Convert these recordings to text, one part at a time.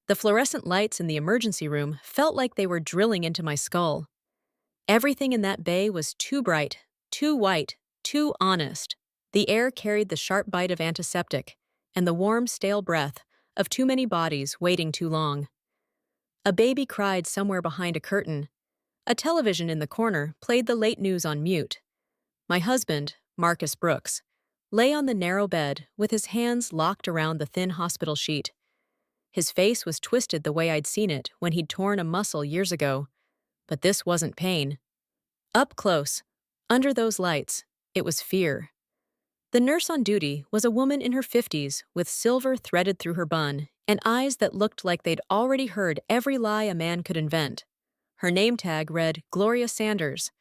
The fluorescent lights in the emergency room felt like they were drilling into my skull. Everything in that bay was too bright, too white, too honest. The air carried the sharp bite of antiseptic and the warm, stale breath of too many bodies waiting too long. A baby cried somewhere behind a curtain. A television in the corner played the late news on mute. My husband, Marcus Brooks, lay on the narrow bed with his hands locked around the thin hospital sheet. His face was twisted the way I'd seen it when he'd torn a muscle years ago. But this wasn't pain. Up close, under those lights, it was fear. The nurse on duty was a woman in her 50s with silver threaded through her bun and eyes that looked like they'd already heard every lie a man could invent. Her name tag read Gloria Sanders.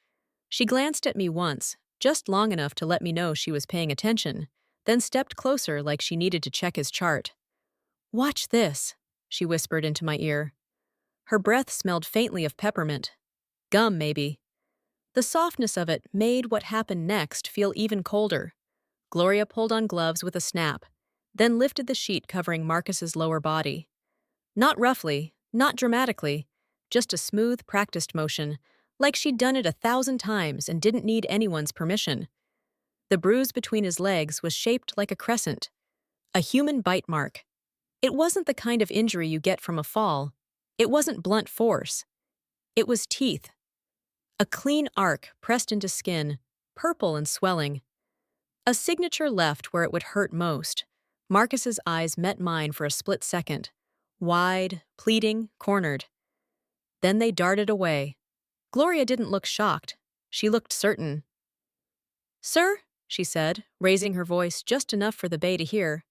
She glanced at me once, just long enough to let me know she was paying attention, then stepped closer like she needed to check his chart. "Watch this," she whispered into my ear. Her breath smelled faintly of peppermint. Gum, maybe. The softness of it made what happened next feel even colder. Gloria pulled on gloves with a snap, then lifted the sheet covering Marcus's lower body. Not roughly, not dramatically, just a smooth, practiced motion, like she'd done it 1,000 times and didn't need anyone's permission. The bruise between his legs was shaped like a crescent, a human bite mark. It wasn't the kind of injury you get from a fall. It wasn't blunt force. It was teeth. A clean arc pressed into skin, purple and swelling. A signature left where it would hurt most. Marcus's eyes met mine for a split second. Wide, pleading, cornered. Then they darted away. Gloria didn't look shocked. She looked certain. "Sir," she said, raising her voice just enough for the bay to hear,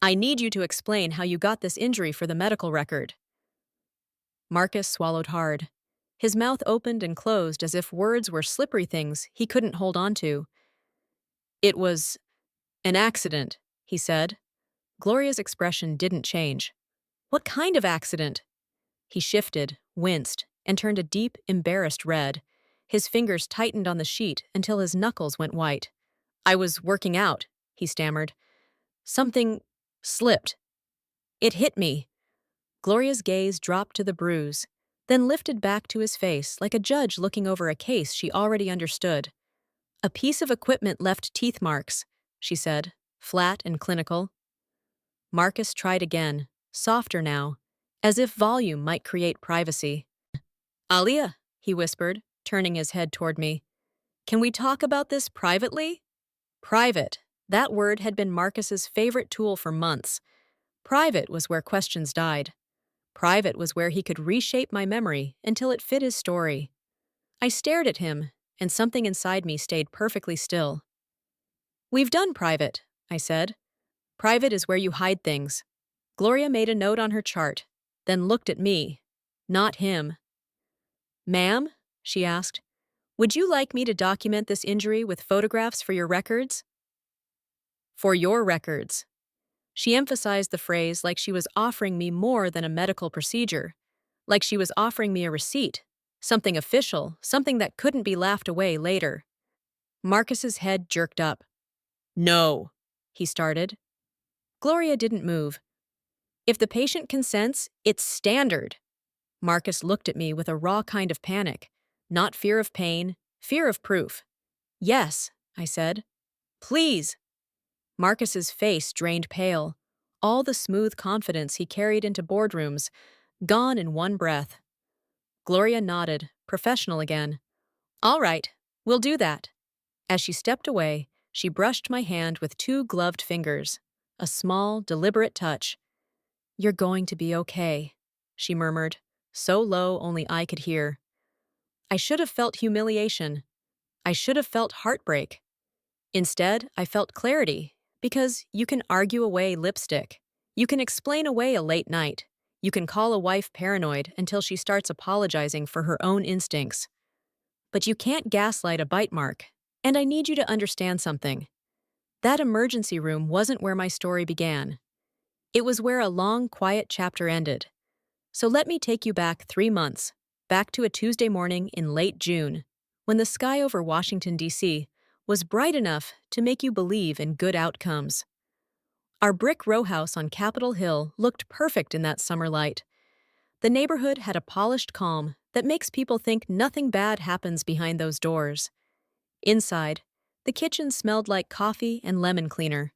"I need you to explain how you got this injury for the medical record." Marcus swallowed hard. His mouth opened and closed as if words were slippery things he couldn't hold on to. "It was an accident," he said. Gloria's expression didn't change. "What kind of accident?" He shifted, winced, and turned a deep, embarrassed red. His fingers tightened on the sheet until his knuckles went white. "I was working out," he stammered. "Something slipped. It hit me." Gloria's gaze dropped to the bruise, then lifted back to his face like a judge looking over a case she already understood. "A piece of equipment left teeth marks," she said, flat and clinical. Marcus tried again, softer now, as if volume might create privacy. "Aaliyah," he whispered, turning his head toward me. "Can we talk about this privately?" Private. That word had been Marcus's favorite tool for months. Private was where questions died. Private was where he could reshape my memory until it fit his story. I stared at him, and something inside me stayed perfectly still. "We've done private," I said. "Private is where you hide things." Gloria made a note on her chart, then looked at me, not him. "Ma'am," she asked, "would you like me to document this injury with photographs for your records?" "For your records." She emphasized the phrase like she was offering me more than a medical procedure, like she was offering me a receipt, something official, something that couldn't be laughed away later. Marcus's head jerked up. "No," he started. Gloria didn't move. "If the patient consents, it's standard." Marcus looked at me with a raw kind of panic, not fear of pain, fear of proof. "Yes," I said. "Please." Marcus's face drained pale, all the smooth confidence he carried into boardrooms, gone in one breath. Gloria nodded, professional again. "All right, we'll do that." As she stepped away, she brushed my hand with two gloved fingers, a small, deliberate touch. "You're going to be okay," she murmured, so low only I could hear. I should have felt humiliation. I should have felt heartbreak. Instead, I felt clarity, because you can argue away lipstick. You can explain away a late night. You can call a wife paranoid until she starts apologizing for her own instincts. But you can't gaslight a bite mark, and I need you to understand something. That emergency room wasn't where my story began. It was where a long, quiet chapter ended. So let me take you back 3 months, back to a Tuesday morning in late June, when the sky over Washington, D.C., was bright enough to make you believe in good outcomes. Our brick row house on Capitol Hill looked perfect in that summer light. The neighborhood had a polished calm that makes people think nothing bad happens behind those doors. Inside, the kitchen smelled like coffee and lemon cleaner.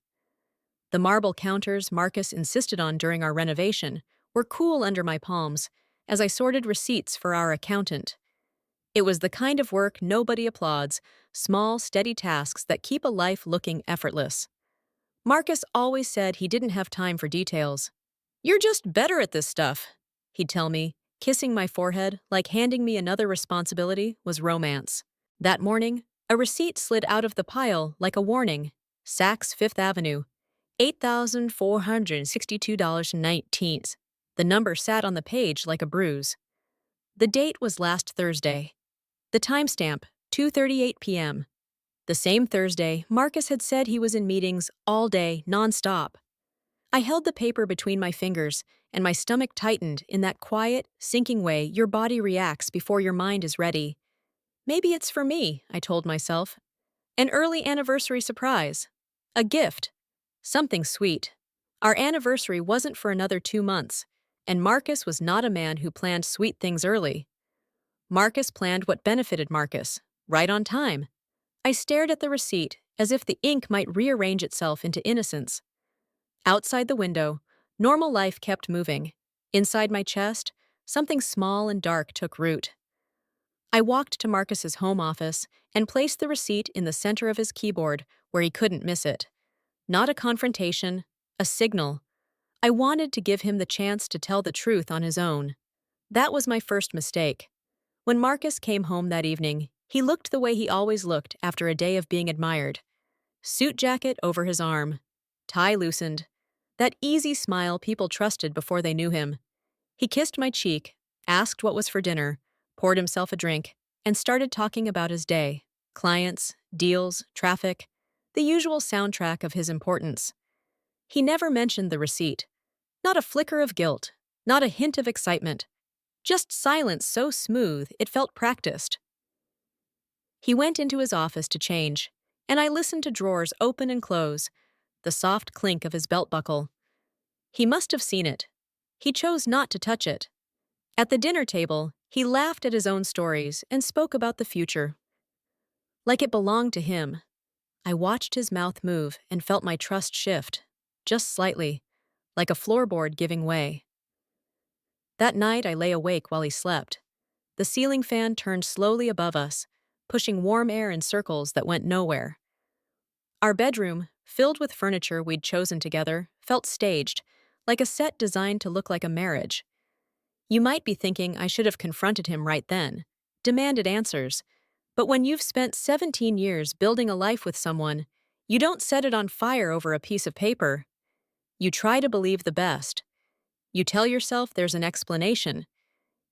The marble counters Marcus insisted on during our renovation were cool under my palms as I sorted receipts for our accountant. It was the kind of work nobody applauds, small, steady tasks that keep a life looking effortless. Marcus always said he didn't have time for details. "You're just better at this stuff," he'd tell me, kissing my forehead like handing me another responsibility was romance. That morning, a receipt slid out of the pile like a warning. Saks Fifth Avenue, $8,462.19. The number sat on the page like a bruise. The date was last Thursday. The timestamp, 2:38 p.m. The same Thursday, Marcus had said he was in meetings all day, nonstop. I held the paper between my fingers, and my stomach tightened in that quiet, sinking way your body reacts before your mind is ready. Maybe it's for me, I told myself. An early anniversary surprise. A gift. Something sweet. Our anniversary wasn't for another 2 months, and Marcus was not a man who planned sweet things early. Marcus planned what benefited Marcus, right on time. I stared at the receipt as if the ink might rearrange itself into innocence. Outside the window, normal life kept moving. Inside my chest, something small and dark took root. I walked to Marcus's home office and placed the receipt in the center of his keyboard where he couldn't miss it. Not a confrontation, a signal. I wanted to give him the chance to tell the truth on his own. That was my first mistake. When Marcus came home that evening, he looked the way he always looked after a day of being admired. Suit jacket over his arm, tie loosened, that easy smile people trusted before they knew him. He kissed my cheek, asked what was for dinner, poured himself a drink, and started talking about his day. Clients, deals, traffic, the usual soundtrack of his importance. He never mentioned the receipt. Not a flicker of guilt, not a hint of excitement. Just silence so smooth it felt practiced. He went into his office to change, and I listened to drawers open and close, the soft clink of his belt buckle. He must have seen it. He chose not to touch it. At the dinner table, he laughed at his own stories and spoke about the future. Like it belonged to him. I watched his mouth move and felt my trust shift, just slightly, like a floorboard giving way. That night I lay awake while he slept. The ceiling fan turned slowly above us, pushing warm air in circles that went nowhere. Our bedroom, filled with furniture we'd chosen together, felt staged, like a set designed to look like a marriage. You might be thinking I should have confronted him right then, demanded answers, but when you've spent 17 years building a life with someone, you don't set it on fire over a piece of paper. You try to believe the best. You tell yourself there's an explanation.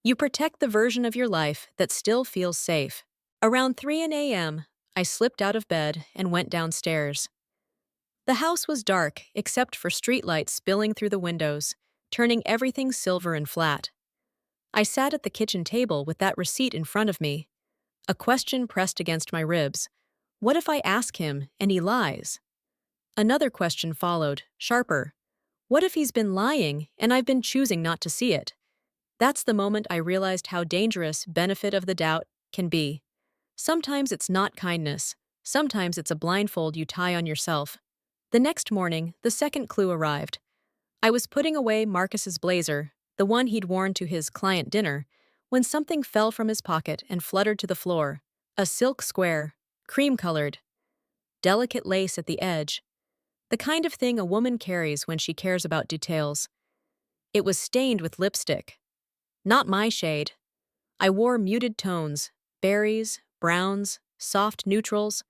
You protect the version of your life that still feels safe. Around 3 a.m., I slipped out of bed and went downstairs. The house was dark except for streetlights spilling through the windows, turning everything silver and flat. I sat at the kitchen table with that receipt in front of me. A question pressed against my ribs. What if I ask him and he lies? Another question followed, sharper. What if he's been lying and I've been choosing not to see it? That's the moment I realized how dangerous benefit of the doubt can be. Sometimes it's not kindness. Sometimes it's a blindfold you tie on yourself. The next morning, the second clue arrived. I was putting away Marcus's blazer, the one he'd worn to his client dinner, when something fell from his pocket and fluttered to the floor. A silk square, cream-colored, delicate lace at the edge. The kind of thing a woman carries when she cares about details. It was stained with lipstick. Not my shade. I wore muted tones, berries, browns, soft neutrals.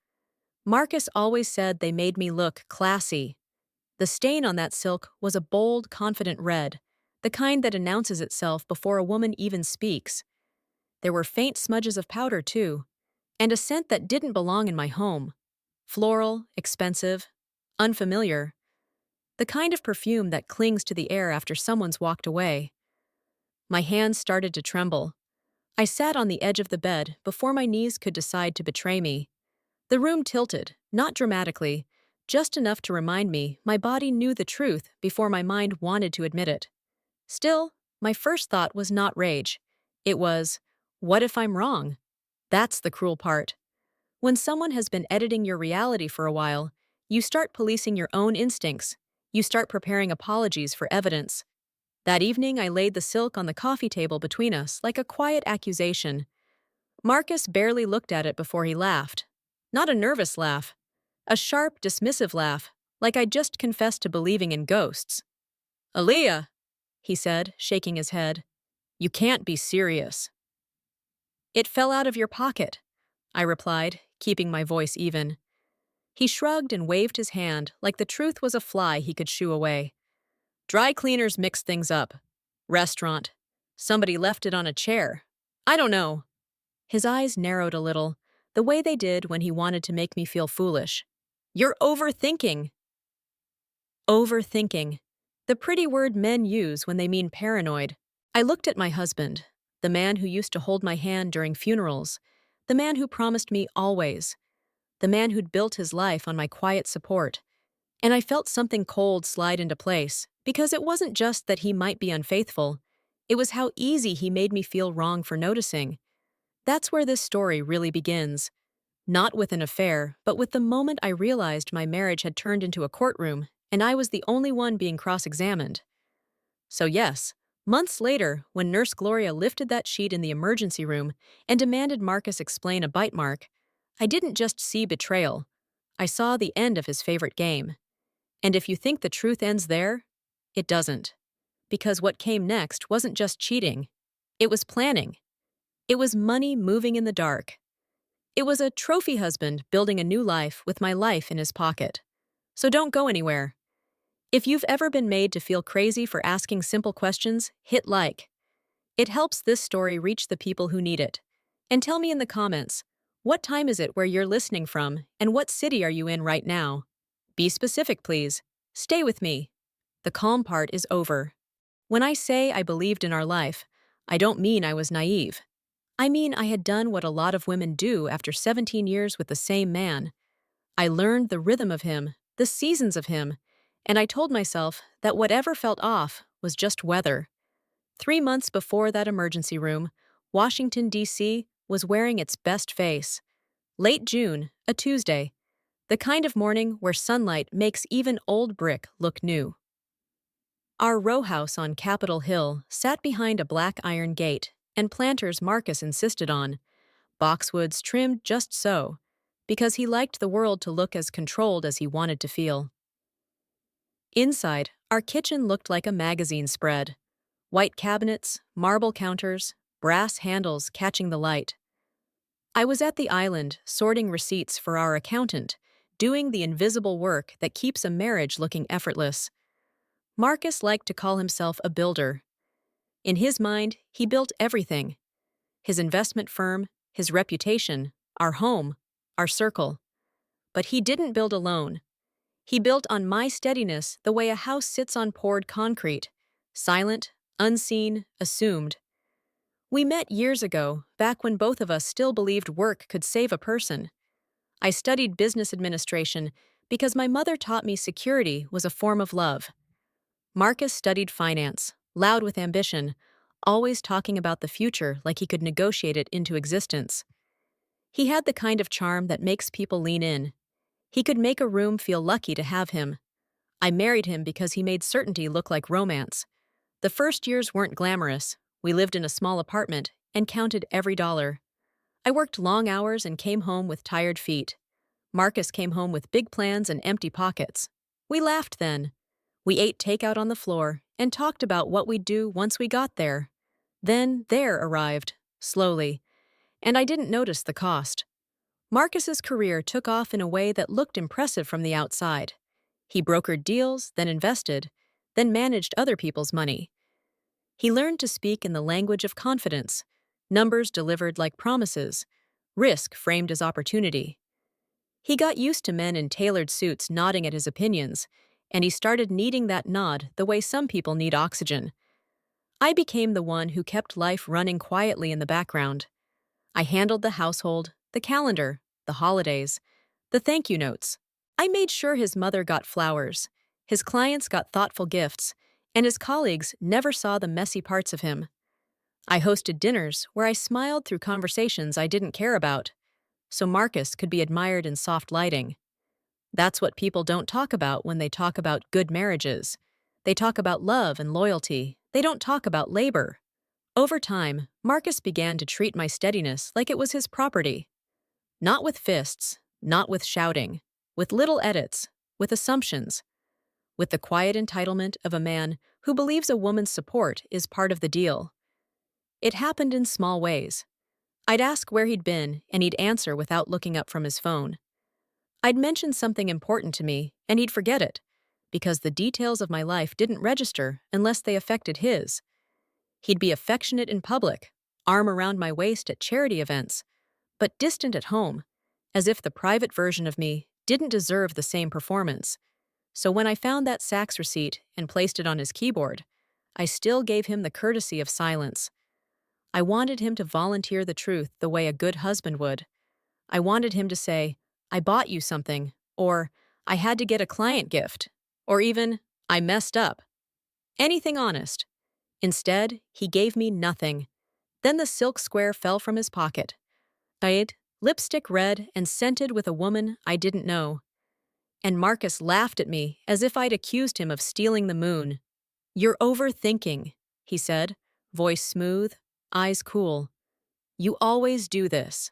Marcus always said they made me look classy. The stain on that silk was a bold, confident red, the kind that announces itself before a woman even speaks. There were faint smudges of powder, too, and a scent that didn't belong in my home. Floral, expensive, unfamiliar. The kind of perfume that clings to the air after someone's walked away. My hands started to tremble. I sat on the edge of the bed before my knees could decide to betray me. The room tilted, not dramatically, just enough to remind me my body knew the truth before my mind wanted to admit it. Still, my first thought was not rage. It was, what if I'm wrong? That's the cruel part. When someone has been editing your reality for a while, you start policing your own instincts. You start preparing apologies for evidence. That evening, I laid the silk on the coffee table between us like a quiet accusation. Marcus barely looked at it before he laughed. Not a nervous laugh. A sharp, dismissive laugh, like I'd just confessed to believing in ghosts. "Aaliyah," he said, shaking his head. "You can't be serious." "It fell out of your pocket," I replied, keeping my voice even. He shrugged and waved his hand like the truth was a fly he could shoo away. "Dry cleaners mix things up. Restaurant. Somebody left it on a chair. I don't know." His eyes narrowed a little, the way they did when he wanted to make me feel foolish. "You're overthinking." Overthinking. The pretty word men use when they mean paranoid. I looked at my husband, the man who used to hold my hand during funerals, the man who promised me always, the man who'd built his life on my quiet support. And I felt something cold slide into place, because it wasn't just that he might be unfaithful. It was how easy he made me feel wrong for noticing. That's where this story really begins. Not with an affair, but with the moment I realized my marriage had turned into a courtroom, and I was the only one being cross-examined. So yes, months later, when Nurse Gloria lifted that sheet in the emergency room and demanded Marcus explain a bite mark, I didn't just see betrayal. I saw the end of his favorite game. And if you think the truth ends there, it doesn't. Because what came next wasn't just cheating. It was planning. It was money moving in the dark. It was a trophy husband building a new life with my life in his pocket. So don't go anywhere. If you've ever been made to feel crazy for asking simple questions, hit like. It helps this story reach the people who need it. And tell me in the comments, what time is it where you're listening from, and what city are you in right now? Be specific, please. Stay with me. The calm part is over. When I say I believed in our life, I don't mean I was naive. I mean I had done what a lot of women do after 17 years with the same man. I learned the rhythm of him, the seasons of him, and I told myself that whatever felt off was just weather. 3 months before that emergency room, Washington, D.C. was wearing its best face. Late June, a Tuesday, the kind of morning where sunlight makes even old brick look new. Our row house on Capitol Hill sat behind a black iron gate, and planters Marcus insisted on, boxwoods trimmed just so, because he liked the world to look as controlled as he wanted to feel. Inside, our kitchen looked like a magazine spread. White cabinets, marble counters, brass handles catching the light. I was at the island sorting receipts for our accountant, doing the invisible work that keeps a marriage looking effortless. Marcus liked to call himself a builder. In his mind, he built everything. His investment firm, his reputation, our home, our circle. But he didn't build alone. He built on my steadiness the way a house sits on poured concrete, silent, unseen, assumed. We met years ago, back when both of us still believed work could save a person. I studied business administration because my mother taught me security was a form of love. Marcus studied finance, loud with ambition, always talking about the future like he could negotiate it into existence. He had the kind of charm that makes people lean in. He could make a room feel lucky to have him. I married him because he made certainty look like romance. The first years weren't glamorous. We lived in a small apartment and counted every dollar. I worked long hours and came home with tired feet. Marcus came home with big plans and empty pockets. We laughed then. We ate takeout on the floor and talked about what we'd do once we got there. Then there arrived, slowly, and I didn't notice the cost. Marcus's career took off in a way that looked impressive from the outside. He brokered deals, then invested, then managed other people's money. He learned to speak in the language of confidence, numbers delivered like promises, risk framed as opportunity. He got used to men in tailored suits nodding at his opinions, and he started needing that nod the way some people need oxygen. I became the one who kept life running quietly in the background. I handled the household, the calendar, the holidays, the thank you notes. I made sure his mother got flowers, his clients got thoughtful gifts, and his colleagues never saw the messy parts of him. I hosted dinners where I smiled through conversations I didn't care about, so Marcus could be admired in soft lighting. That's what people don't talk about when they talk about good marriages. They talk about love and loyalty. They don't talk about labor. Over time, Marcus began to treat my steadiness like it was his property. Not with fists, not with shouting, with little edits, with assumptions, with the quiet entitlement of a man who believes a woman's support is part of the deal. It happened in small ways. I'd ask where he'd been, and he'd answer without looking up from his phone. I'd mention something important to me, and he'd forget it, because the details of my life didn't register unless they affected his. He'd be affectionate in public, arm around my waist at charity events, but distant at home, as if the private version of me didn't deserve the same performance. So when I found that Saks receipt and placed it on his keyboard, I still gave him the courtesy of silence. I wanted him to volunteer the truth the way a good husband would. I wanted him to say, "I bought you something," or "I had to get a client gift," or even, "I messed up." Anything honest. Instead, he gave me nothing. Then the silk square fell from his pocket. I'd lipstick red and scented with a woman I didn't know. And Marcus laughed at me as if I'd accused him of stealing the moon. "You're overthinking," he said, voice smooth, eyes cool. "You always do this."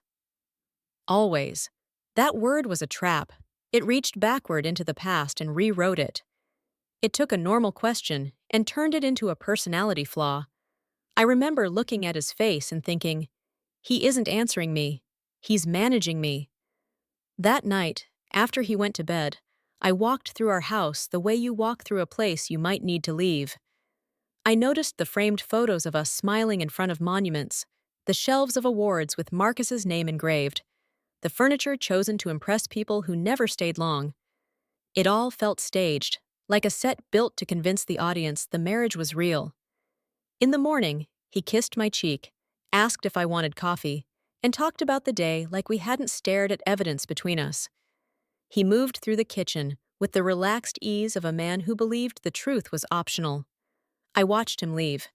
Always. That word was a trap. It reached backward into the past and rewrote it. It took a normal question and turned it into a personality flaw. I remember looking at his face and thinking, he isn't answering me. He's managing me. That night, after he went to bed, I walked through our house the way you walk through a place you might need to leave. I noticed the framed photos of us smiling in front of monuments, the shelves of awards with Marcus's name engraved, the furniture chosen to impress people who never stayed long. It all felt staged, like a set built to convince the audience the marriage was real. In the morning, he kissed my cheek, asked if I wanted coffee, and talked about the day like we hadn't stared at evidence between us. He moved through the kitchen with the relaxed ease of a man who believed the truth was optional. I watched him leave.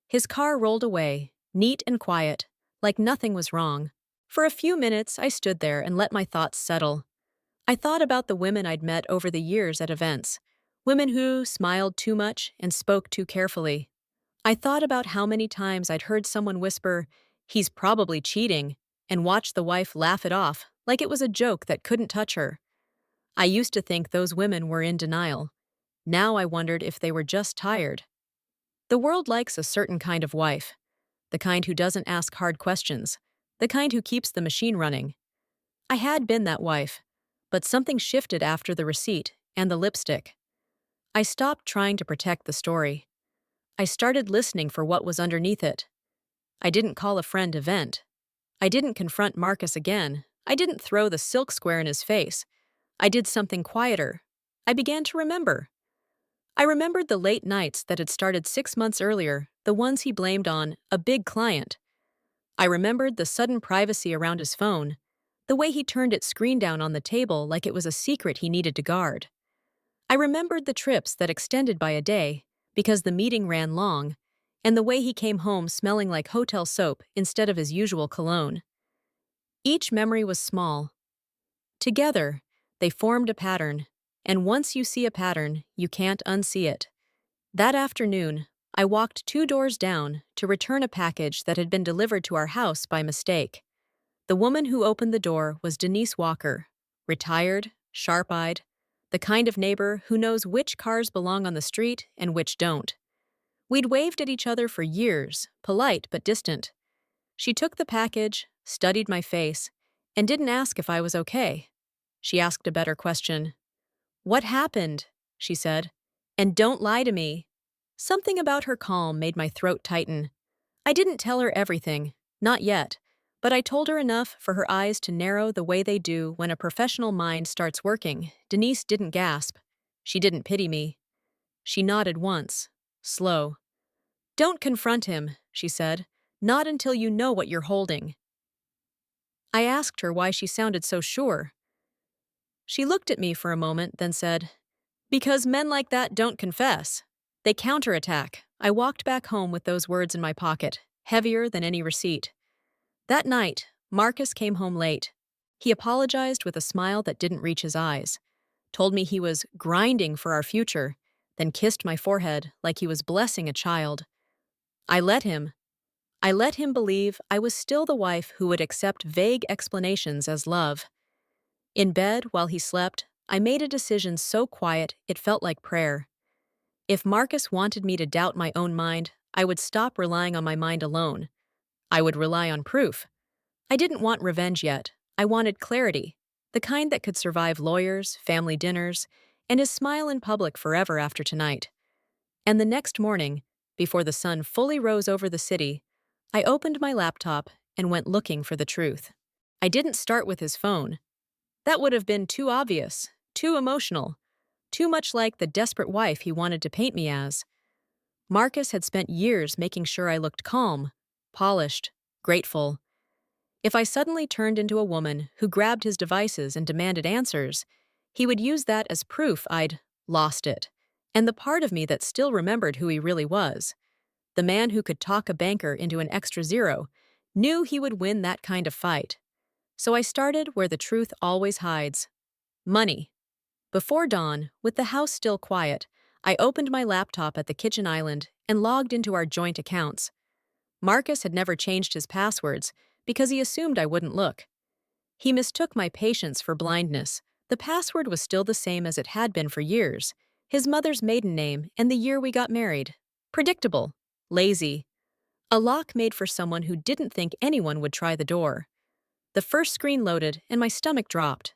His car rolled away, neat and quiet, like nothing was wrong. For a few minutes, I stood there and let my thoughts settle. I thought about the women I'd met over the years at events, women who smiled too much and spoke too carefully. I thought about how many times I'd heard someone whisper, "He's probably cheating," and watched the wife laugh it off like it was a joke that couldn't touch her. I used to think those women were in denial. Now I wondered if they were just tired. The world likes a certain kind of wife, the kind who doesn't ask hard questions, the kind who keeps the machine running. I had been that wife, but something shifted after the receipt and the lipstick. I stopped trying to protect the story. I started listening for what was underneath it. I didn't call a friend to vent. I didn't confront Marcus again. I didn't throw the silk square in his face. I did something quieter. I began to remember. I remembered the late nights that had started 6 months earlier, the ones he blamed on a big client. I remembered the sudden privacy around his phone, the way he turned its screen down on the table like it was a secret he needed to guard. I remembered the trips that extended by a day because the meeting ran long, and the way he came home smelling like hotel soap instead of his usual cologne. Each memory was small. Together, they formed a pattern, and once you see a pattern, you can't unsee it. That afternoon, I walked 2 doors down to return a package that had been delivered to our house by mistake. The woman who opened the door was Denise Walker, retired, sharp-eyed, the kind of neighbor who knows which cars belong on the street and which don't. We'd waved at each other for years, polite but distant. She took the package, studied my face, and didn't ask if I was okay. She asked a better question. "What happened?" she said. "And don't lie to me." Something about her calm made my throat tighten. I didn't tell her everything, not yet, but I told her enough for her eyes to narrow the way they do when a professional mind starts working. Denise didn't gasp. She didn't pity me. She nodded once, slow. "Don't confront him," she said. "Not until you know what you're holding." I asked her why she sounded so sure. She looked at me for a moment, then said, "Because men like that don't confess. They counterattack." I walked back home with those words in my pocket, heavier than any receipt. That night, Marcus came home late. He apologized with a smile that didn't reach his eyes, told me he was grinding for our future, then kissed my forehead like he was blessing a child. I let him. I let him believe I was still the wife who would accept vague explanations as love. In bed, while he slept, I made a decision so quiet it felt like prayer. If Marcus wanted me to doubt my own mind, I would stop relying on my mind alone. I would rely on proof. I didn't want revenge yet. I wanted clarity, the kind that could survive lawyers, family dinners, and his smile in public forever after tonight. And the next morning, before the sun fully rose over the city, I opened my laptop and went looking for the truth. I didn't start with his phone. That would have been too obvious, too emotional, too much like the desperate wife he wanted to paint me as. Marcus had spent years making sure I looked calm, polished, grateful. If I suddenly turned into a woman who grabbed his devices and demanded answers, he would use that as proof I'd lost it. And the part of me that still remembered who he really was, the man who could talk a banker into an extra zero, knew he would win that kind of fight. So I started where the truth always hides: money. Before dawn, with the house still quiet, I opened my laptop at the kitchen island and logged into our joint accounts. Marcus had never changed his passwords because he assumed I wouldn't look. He mistook my patience for blindness. The password was still the same as it had been for years: his mother's maiden name and the year we got married. Predictable. Lazy. A lock made for someone who didn't think anyone would try the door. The first screen loaded and my stomach dropped.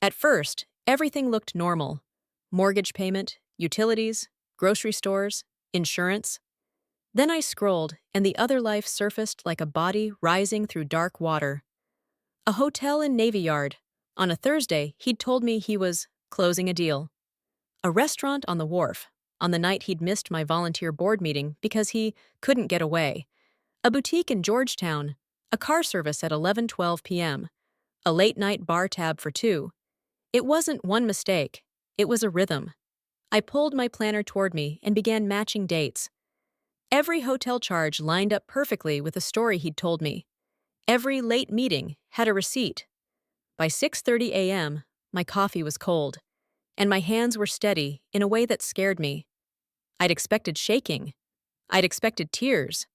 At first, everything looked normal: mortgage payment, utilities, grocery stores, insurance. Then I scrolled, and the other life surfaced like a body rising through dark water. A hotel in Navy Yard. On a Thursday, he'd told me he was closing a deal. A restaurant on the wharf, on the night he'd missed my volunteer board meeting because he couldn't get away. A boutique in Georgetown. A car service at 11:12 p.m. A late-night bar tab for two. It wasn't one mistake. It was a rhythm. I pulled my planner toward me and began matching dates. Every hotel charge lined up perfectly with a story he'd told me. Every late meeting had a receipt. By 6:30 a.m., my coffee was cold, and my hands were steady in a way that scared me. I'd expected shaking. I'd expected tears.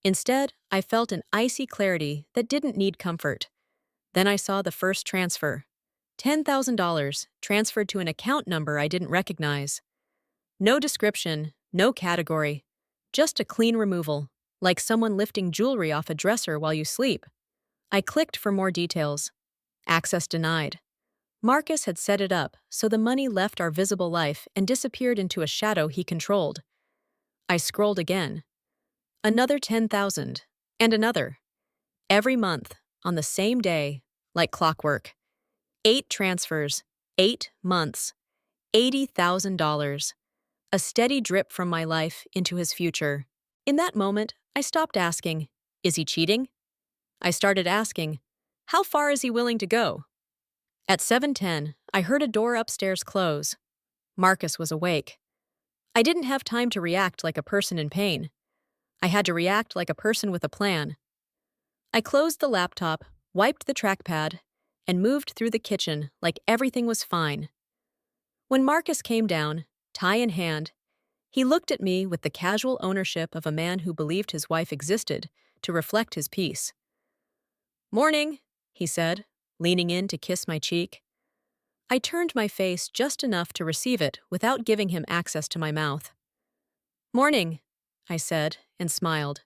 Instead, I felt an icy clarity that didn't need comfort. Then I saw the first transfer. $10,000 transferred to an account number I didn't recognize. No description, no category, just a clean removal, like someone lifting jewelry off a dresser while you sleep. I clicked for more details. Access denied. Marcus had set it up so the money left our visible life and disappeared into a shadow he controlled. I scrolled again. Another 10,000, and another. Every month, on the same day, like clockwork. 8 transfers, 8 months, $80,000. A steady drip from my life into his future. In that moment, I stopped asking, "Is he cheating?" I started asking, "How far is he willing to go?" At 7:10, I heard a door upstairs close. Marcus was awake. I didn't have time to react like a person in pain. I had to react like a person with a plan. I closed the laptop, wiped the trackpad, and moved through the kitchen like everything was fine. When Marcus came down, tie in hand, he looked at me with the casual ownership of a man who believed his wife existed to reflect his peace. "Morning," he said, leaning in to kiss my cheek. I turned my face just enough to receive it without giving him access to my mouth. "Morning," I said, and smiled.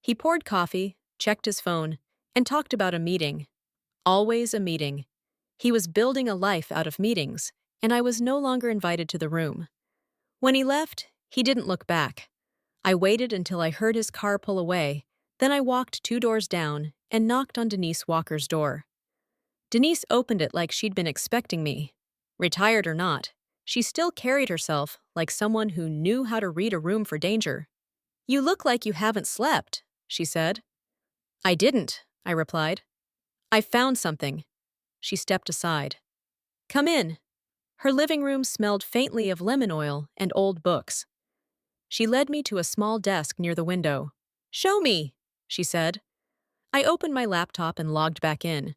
He poured coffee, checked his phone, and talked about a meeting. Always a meeting. He was building a life out of meetings, and I was no longer invited to the room. When he left, he didn't look back. I waited until I heard his car pull away, then I walked 2 doors down and knocked on Denise Walker's door. Denise opened it like she'd been expecting me. Retired or not, she still carried herself like someone who knew how to read a room for danger. "You look like you haven't slept," she said. "I didn't," I replied. "I found something." She stepped aside. Come in. Her living room smelled faintly of lemon oil and old books. She led me to a small desk near the window. Show me, she said. I opened my laptop and logged back in.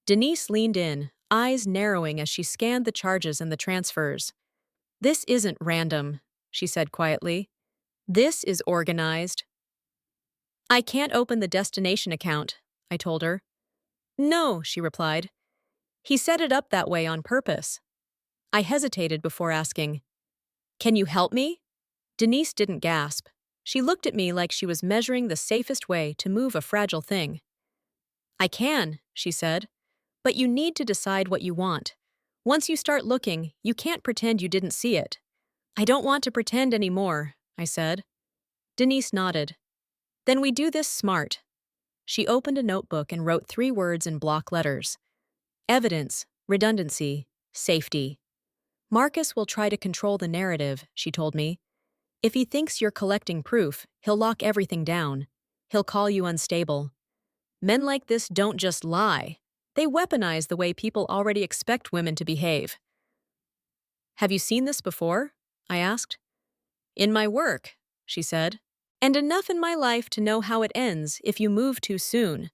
Denise leaned in, eyes narrowing as she scanned the charges and the transfers. This isn't random, she said quietly. This is organized. I can't open the destination account, I told her. No, she replied. He set it up that way on purpose. I hesitated before asking, Can you help me? Denise didn't gasp. She looked at me like she was measuring the safest way to move a fragile thing. I can, she said, but you need to decide what you want. Once you start looking, you can't pretend you didn't see it. I don't want to pretend anymore, I said. Denise nodded. Then we do this smart. She opened a notebook and wrote 3 words in block letters. Evidence, redundancy, safety. Marcus will try to control the narrative, she told me. If he thinks you're collecting proof, he'll lock everything down. He'll call you unstable. Men like this don't just lie. They weaponize the way people already expect women to behave. Have you seen this before? I asked. In my work, she said. And enough in my life to know how it ends if you move too soon.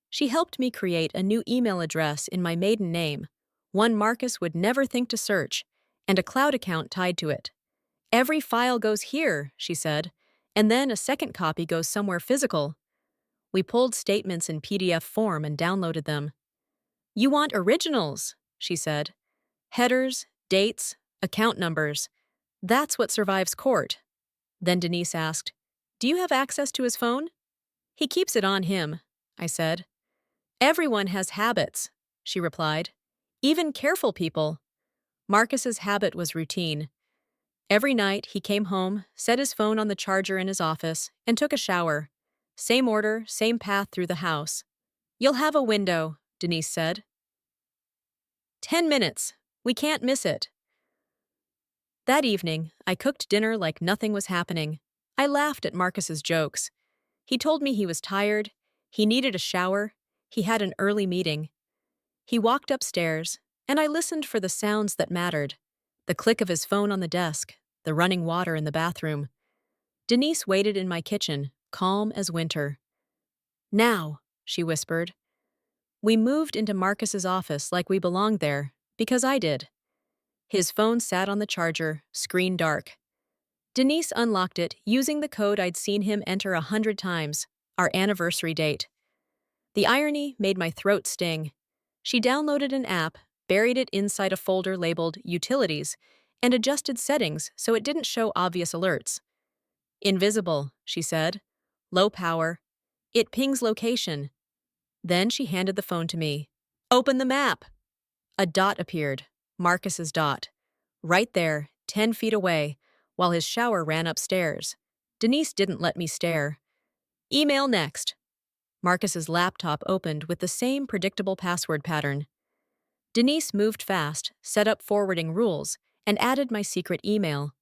She helped me create a new email address in my maiden name, one Marcus would never think to search, and a cloud account tied to it. Every file goes here, she said, and then a second copy goes somewhere physical. We pulled statements in PDF form and downloaded them. You want originals, she said. Headers, dates, account numbers. That's what survives court. Then Denise asked, Do you have access to his phone? He keeps it on him, I said. Everyone has habits, she replied. Even careful people. Marcus's habit was routine. Every night he came home, set his phone on the charger in his office, and took a shower. Same order, same path through the house. You'll have a window, Denise said. 10 minutes. We can't miss it. That evening, I cooked dinner like nothing was happening. I laughed at Marcus's jokes. He told me he was tired, he needed a shower, he had an early meeting. He walked upstairs, and I listened for the sounds that mattered. The click of his phone on the desk, the running water in the bathroom. Denise waited in my kitchen, calm as winter. Now, she whispered. We moved into Marcus's office like we belonged there, because I did. His phone sat on the charger, screen dark. Denise unlocked it using the code I'd seen him enter 100 times, our anniversary date. The irony made my throat sting. She downloaded an app, buried it inside a folder labeled Utilities, and adjusted settings so it didn't show obvious alerts. Invisible, she said. Low power. It pings location. Then she handed the phone to me. Open the map. A dot appeared, Marcus's dot. Right there, 10 feet away, while his shower ran upstairs. Denise didn't let me stare. Email next. Marcus's laptop opened with the same predictable password pattern. Denise moved fast, set up forwarding rules, and added my secret email.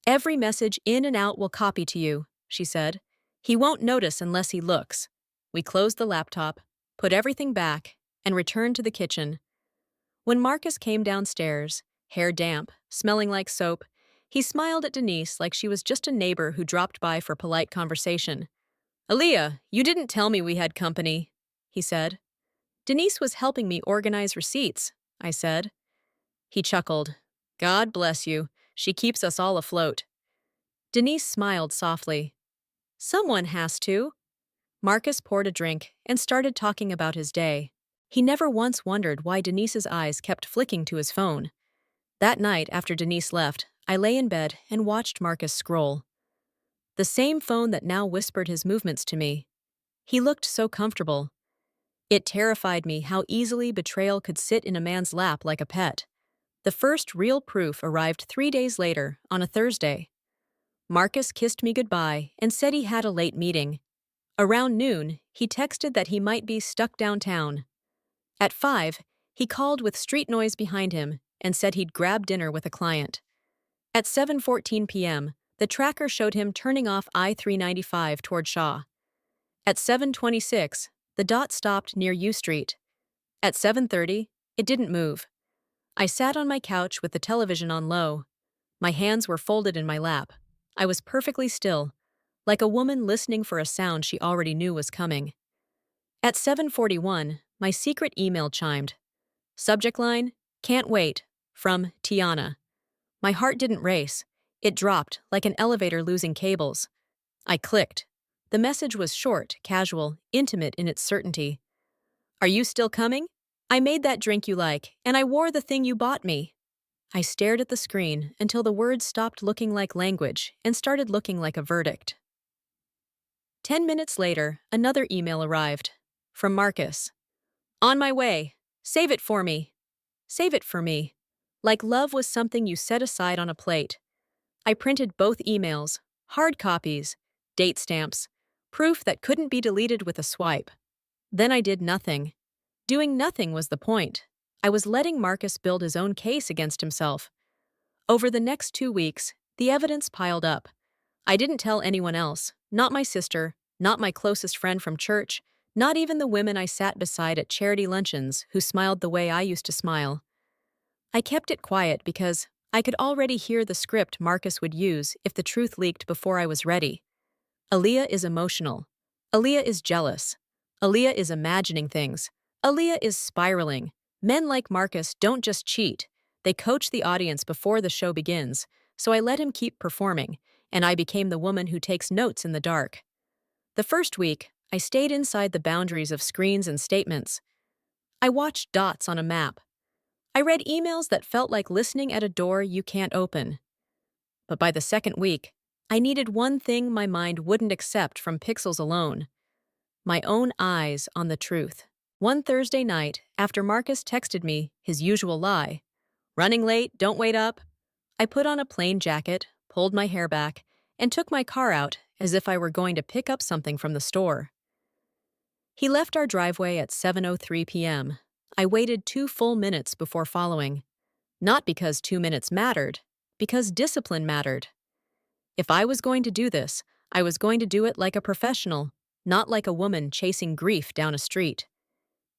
Every message in and out will copy to you, she said. He won't notice unless he looks. We closed the laptop, put everything back, and returned to the kitchen. When Marcus came downstairs, hair damp, smelling like soap, he smiled at Denise like she was just a neighbor who dropped by for polite conversation. Aaliyah, you didn't tell me we had company, he said. Denise was helping me organize receipts, I said. He chuckled. God bless you. She keeps us all afloat. Denise smiled softly. Someone has to. Marcus poured a drink and started talking about his day. He never once wondered why Denise's eyes kept flicking to his phone. That night, after Denise left, I lay in bed and watched Marcus scroll. The same phone that now whispered his movements to me. He looked so comfortable. It terrified me how easily betrayal could sit in a man's lap like a pet. The first real proof arrived 3 days later, on a Thursday. Marcus kissed me goodbye and said he had a late meeting. Around noon, he texted that he might be stuck downtown. At 5, he called with street noise behind him and said he'd grab dinner with a client. At 7:14 p.m., the tracker showed him turning off I-395 toward Shaw. At 7:26, the dot stopped near U Street. At 7:30, it didn't move. I sat on my couch with the television on low. My hands were folded in my lap. I was perfectly still, like a woman listening for a sound she already knew was coming. At 7:41, my secret email chimed. Subject line, "Can't wait," from Tiana. My heart didn't race. It dropped, like an elevator losing cables. I clicked. The message was short, casual, intimate in its certainty. "Are you still coming? I made that drink you like, and I wore the thing you bought me." I stared at the screen until the words stopped looking like language and started looking like a verdict. 10 minutes later, another email arrived. From Marcus. "On my way. Save it for me. Save it for me." Like love was something you set aside on a plate. I printed both emails, hard copies, date stamps, proof that couldn't be deleted with a swipe. Then I did nothing. Doing nothing was the point. I was letting Marcus build his own case against himself. Over the next 2 weeks, the evidence piled up. I didn't tell anyone else, not my sister, not my closest friend from church, not even the women I sat beside at charity luncheons who smiled the way I used to smile. I kept it quiet because I could already hear the script Marcus would use if the truth leaked before I was ready. Aaliyah is emotional. Aaliyah is jealous. Aaliyah is imagining things. Aaliyah is spiraling. Men like Marcus don't just cheat. They coach the audience before the show begins, so I let him keep performing, and I became the woman who takes notes in the dark. The first week, I stayed inside the boundaries of screens and statements. I watched dots on a map. I read emails that felt like listening at a door you can't open. But by the second week, I needed one thing my mind wouldn't accept from pixels alone: my own eyes on the truth. One Thursday night, after Marcus texted me his usual lie, "Running late, don't wait up," I put on a plain jacket, pulled my hair back, and took my car out as if I were going to pick up something from the store. He left our driveway at 7:03 p.m. I waited 2 full minutes before following. Not because 2 minutes mattered, because discipline mattered. If I was going to do this, I was going to do it like a professional, not like a woman chasing grief down a street.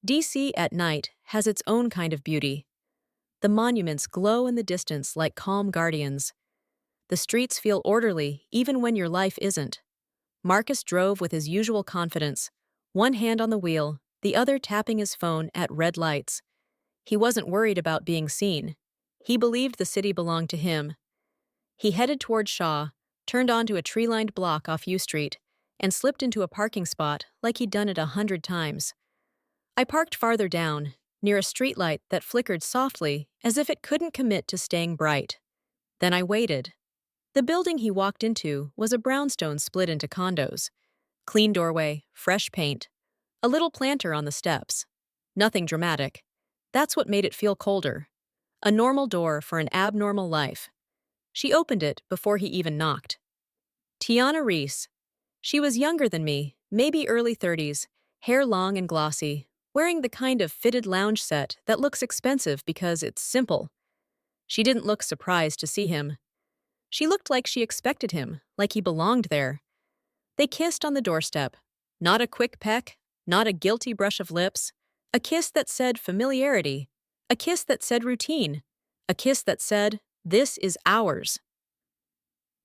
DC at night has its own kind of beauty. The monuments glow in the distance like calm guardians. The streets feel orderly even when your life isn't. Marcus drove with his usual confidence, one hand on the wheel, the other tapping his phone at red lights. He wasn't worried about being seen. He believed the city belonged to him. He headed toward Shaw, turned onto a tree-lined block off U Street, and slipped into a parking spot like he'd done it 100 times. I parked farther down, near a streetlight that flickered softly as if it couldn't commit to staying bright. Then I waited. The building he walked into was a brownstone split into condos. Clean doorway, fresh paint, a little planter on the steps. Nothing dramatic. That's what made it feel colder. A normal door for an abnormal life. She opened it before he even knocked. Tiana Reese. She was younger than me, maybe early 30s, hair long and glossy, wearing the kind of fitted lounge set that looks expensive because it's simple. She didn't look surprised to see him. She looked like she expected him, like he belonged there. They kissed on the doorstep. Not a quick peck, not a guilty brush of lips. A kiss that said familiarity. A kiss that said routine. A kiss that said, "This is ours."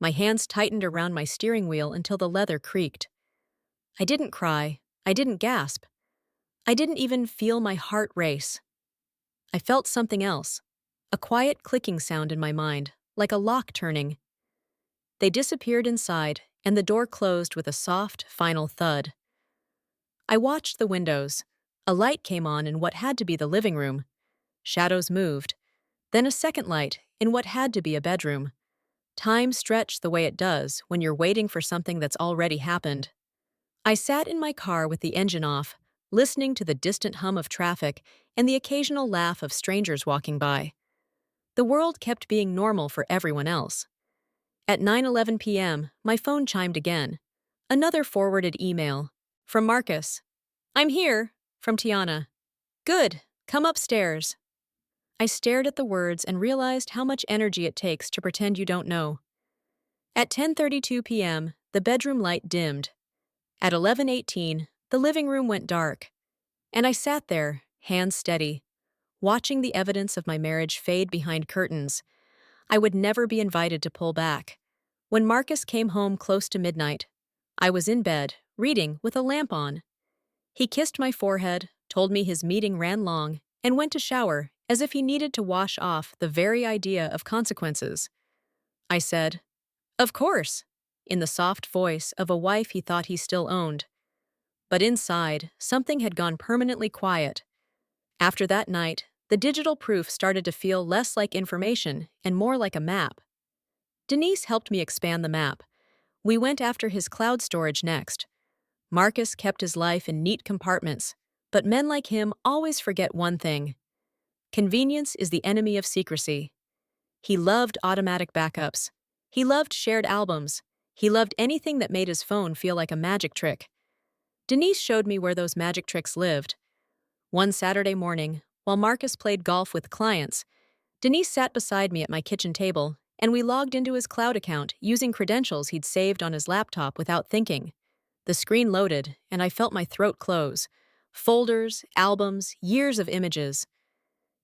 My hands tightened around my steering wheel until the leather creaked. I didn't cry. I didn't gasp. I didn't even feel my heart race. I felt something else. A quiet clicking sound in my mind, like a lock turning. They disappeared inside, and the door closed with a soft, final thud. I watched the windows. A light came on in what had to be the living room. Shadows moved. Then a second light in what had to be a bedroom. Time stretched the way it does when you're waiting for something that's already happened. I sat in my car with the engine off, listening to the distant hum of traffic and the occasional laugh of strangers walking by. The world kept being normal for everyone else. At 9:11 p.m., my phone chimed again. Another forwarded email. From Marcus. "I'm here." From Tiana. "Good. Come upstairs." I stared at the words and realized how much energy it takes to pretend you don't know. At 10:32 p.m., the bedroom light dimmed. At 11:18, the living room went dark. And I sat there, hands steady, watching the evidence of my marriage fade behind curtains. I would never be invited to pull back. When Marcus came home close to midnight, I was in bed, reading with a lamp on. He kissed my forehead, told me his meeting ran long, and went to shower as if he needed to wash off the very idea of consequences. I said, "Of course," in the soft voice of a wife he thought he still owned. But inside, something had gone permanently quiet. After that night, the digital proof started to feel less like information and more like a map. Denise helped me expand the map. We went after his cloud storage next. Marcus kept his life in neat compartments, but men like him always forget one thing. Convenience is the enemy of secrecy. He loved automatic backups. He loved shared albums. He loved anything that made his phone feel like a magic trick. Denise showed me where those magic tricks lived. One Saturday morning, while Marcus played golf with clients, Denise sat beside me at my kitchen table, and we logged into his cloud account using credentials he'd saved on his laptop without thinking. The screen loaded, and I felt my throat close. Folders, albums, years of images.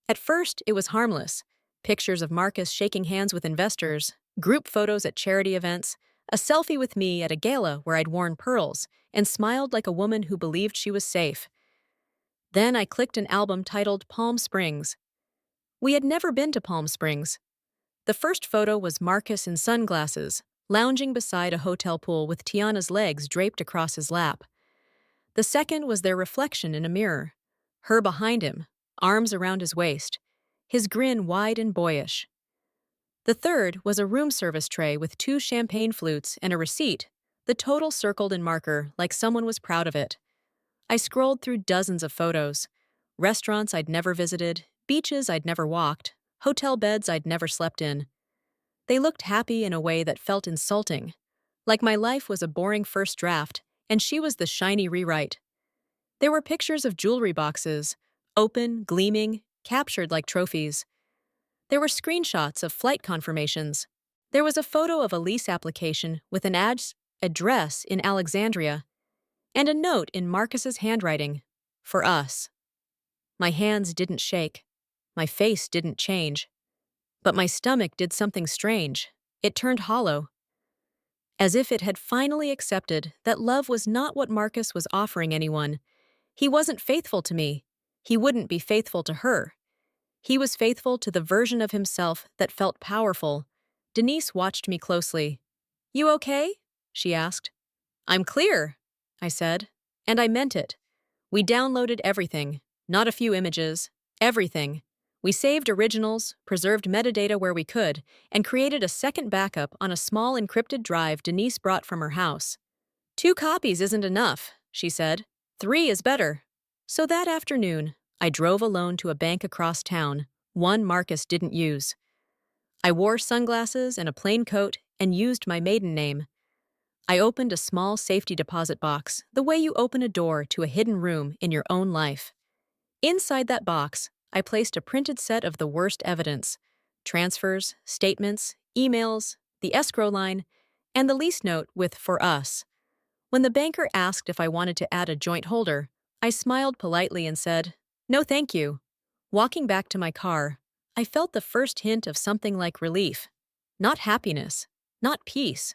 At first, it was harmless. Pictures of Marcus shaking hands with investors, group photos at charity events, a selfie with me at a gala where I'd worn pearls and smiled like a woman who believed she was safe. Then I clicked an album titled Palm Springs. We had never been to Palm Springs. The first photo was Marcus in sunglasses, lounging beside a hotel pool with Tiana's legs draped across his lap. The second was their reflection in a mirror, her behind him, arms around his waist, his grin wide and boyish. The third was a room service tray with 2 champagne flutes and a receipt, the total circled in marker like someone was proud of it. I scrolled through dozens of photos. Restaurants I'd never visited, beaches I'd never walked, hotel beds I'd never slept in. They looked happy in a way that felt insulting, like my life was a boring first draft and she was the shiny rewrite. There were pictures of jewelry boxes, open, gleaming, captured like trophies. There were screenshots of flight confirmations. There was a photo of a lease application with an address in Alexandria, and a note in Marcus's handwriting, for us. My hands didn't shake. My face didn't change. But my stomach did something strange. It turned hollow. As if it had finally accepted that love was not what Marcus was offering anyone. He wasn't faithful to me. He wouldn't be faithful to her. He was faithful to the version of himself that felt powerful. Denise watched me closely. "You okay?" she asked. "I'm clear," I said, and I meant it. We downloaded everything, not a few images, everything. We saved originals, preserved metadata where we could, and created a second backup on a small encrypted drive Denise brought from her house. "2 copies isn't enough," she said. 3 is better." So that afternoon, I drove alone to a bank across town, one Marcus didn't use. I wore sunglasses and a plain coat and used my maiden name. I opened a small safety deposit box, the way you open a door to a hidden room in your own life. Inside that box, I placed a printed set of the worst evidence: transfers, statements, emails, the escrow line, and the lease note with "for us." When the banker asked if I wanted to add a joint holder, I smiled politely and said, "No, thank you." Walking back to my car, I felt the first hint of something like relief. Not happiness, not peace.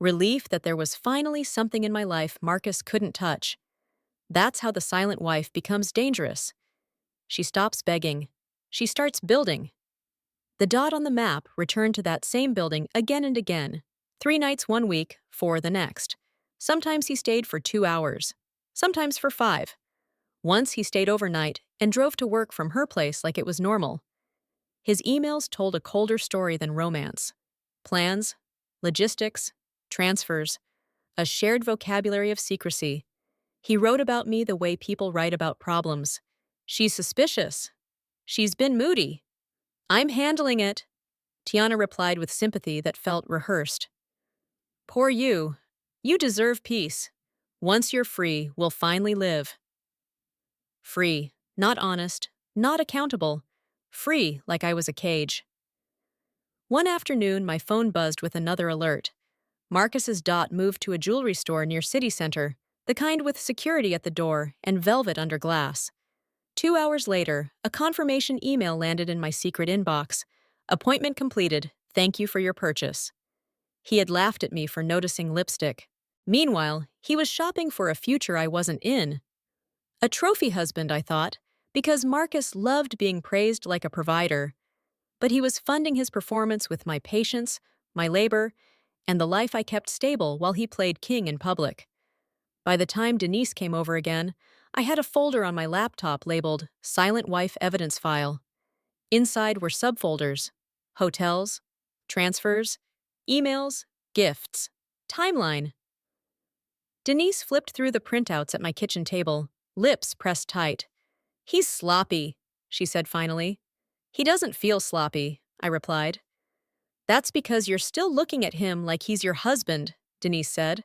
Relief that there was finally something in my life Marcus couldn't touch. That's how the silent wife becomes dangerous. She stops begging. She starts building. The dot on the map returned to that same building again and again. 3 nights one week, 4 the next. Sometimes he stayed for 2 hours. Sometimes for 5. Once he stayed overnight and drove to work from her place like it was normal. His emails told a colder story than romance. Plans, logistics, transfers, a shared vocabulary of secrecy. He wrote about me the way people write about problems. "She's suspicious. She's been moody. I'm handling it." Tiana replied with sympathy that felt rehearsed. "Poor you. You deserve peace. Once you're free, we'll finally live." Free, not honest, not accountable. Free like I was a cage. One afternoon, my phone buzzed with another alert. Marcus's dot moved to a jewelry store near city center, the kind with security at the door and velvet under glass. 2 hours later, a confirmation email landed in my secret inbox. Appointment completed. Thank you for your purchase. He had laughed at me for noticing lipstick. Meanwhile, he was shopping for a future I wasn't in. A trophy husband, I thought, because Marcus loved being praised like a provider. But he was funding his performance with my patience, my labor, and the life I kept stable while he played king in public. By the time Denise came over again, I had a folder on my laptop labeled Silent Wife Evidence File. Inside were subfolders: hotels, transfers, emails, gifts, timeline. Denise flipped through the printouts at my kitchen table, lips pressed tight. "He's sloppy," she said finally. "He doesn't feel sloppy," I replied. "That's because you're still looking at him like he's your husband," Denise said.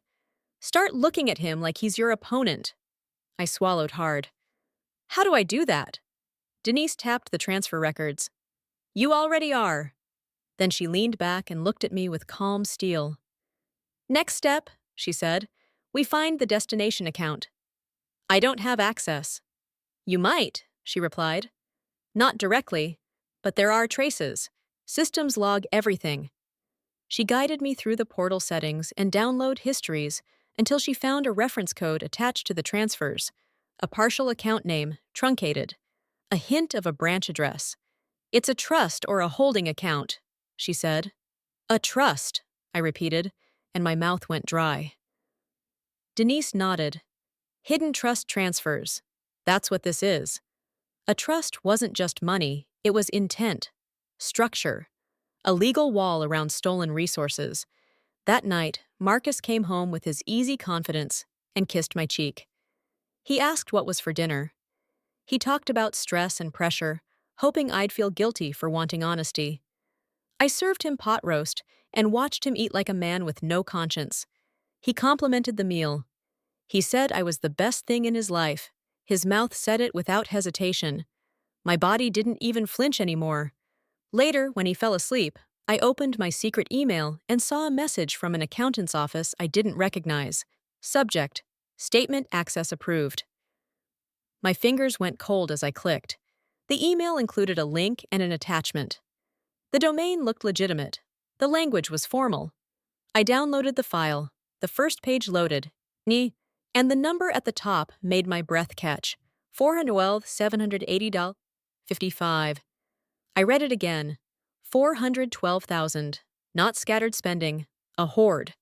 "Start looking at him like he's your opponent." I swallowed hard. "How do I do that?" Denise tapped the transfer records. "You already are." Then she leaned back and looked at me with calm steel. "Next step," she said, "we find the destination account." "I don't have access." "You might," she replied. "Not directly, but there are traces. Systems log everything." She guided me through the portal settings and download histories until she found a reference code attached to the transfers, a partial account name, truncated, a hint of a branch address. "It's a trust or a holding account," she said. "A trust," I repeated, and my mouth went dry. Denise nodded. "Hidden trust transfers. That's what this is." A trust wasn't just money, it was intent, structure, a legal wall around stolen resources. That night, Marcus came home with his easy confidence and kissed my cheek. He asked what was for dinner. He talked about stress and pressure, hoping I'd feel guilty for wanting honesty. I served him pot roast and watched him eat like a man with no conscience. He complimented the meal. He said I was the best thing in his life. His mouth said it without hesitation. My body didn't even flinch anymore. Later, when he fell asleep, I opened my secret email and saw a message from an accountant's office I didn't recognize. Subject: Statement access approved. My fingers went cold as I clicked. The email included a link and an attachment. The domain looked legitimate. The language was formal. I downloaded the file. The first page loaded. And the number at the top made my breath catch. $412,780.55. I read it again. 412,000. Not scattered spending. A hoard.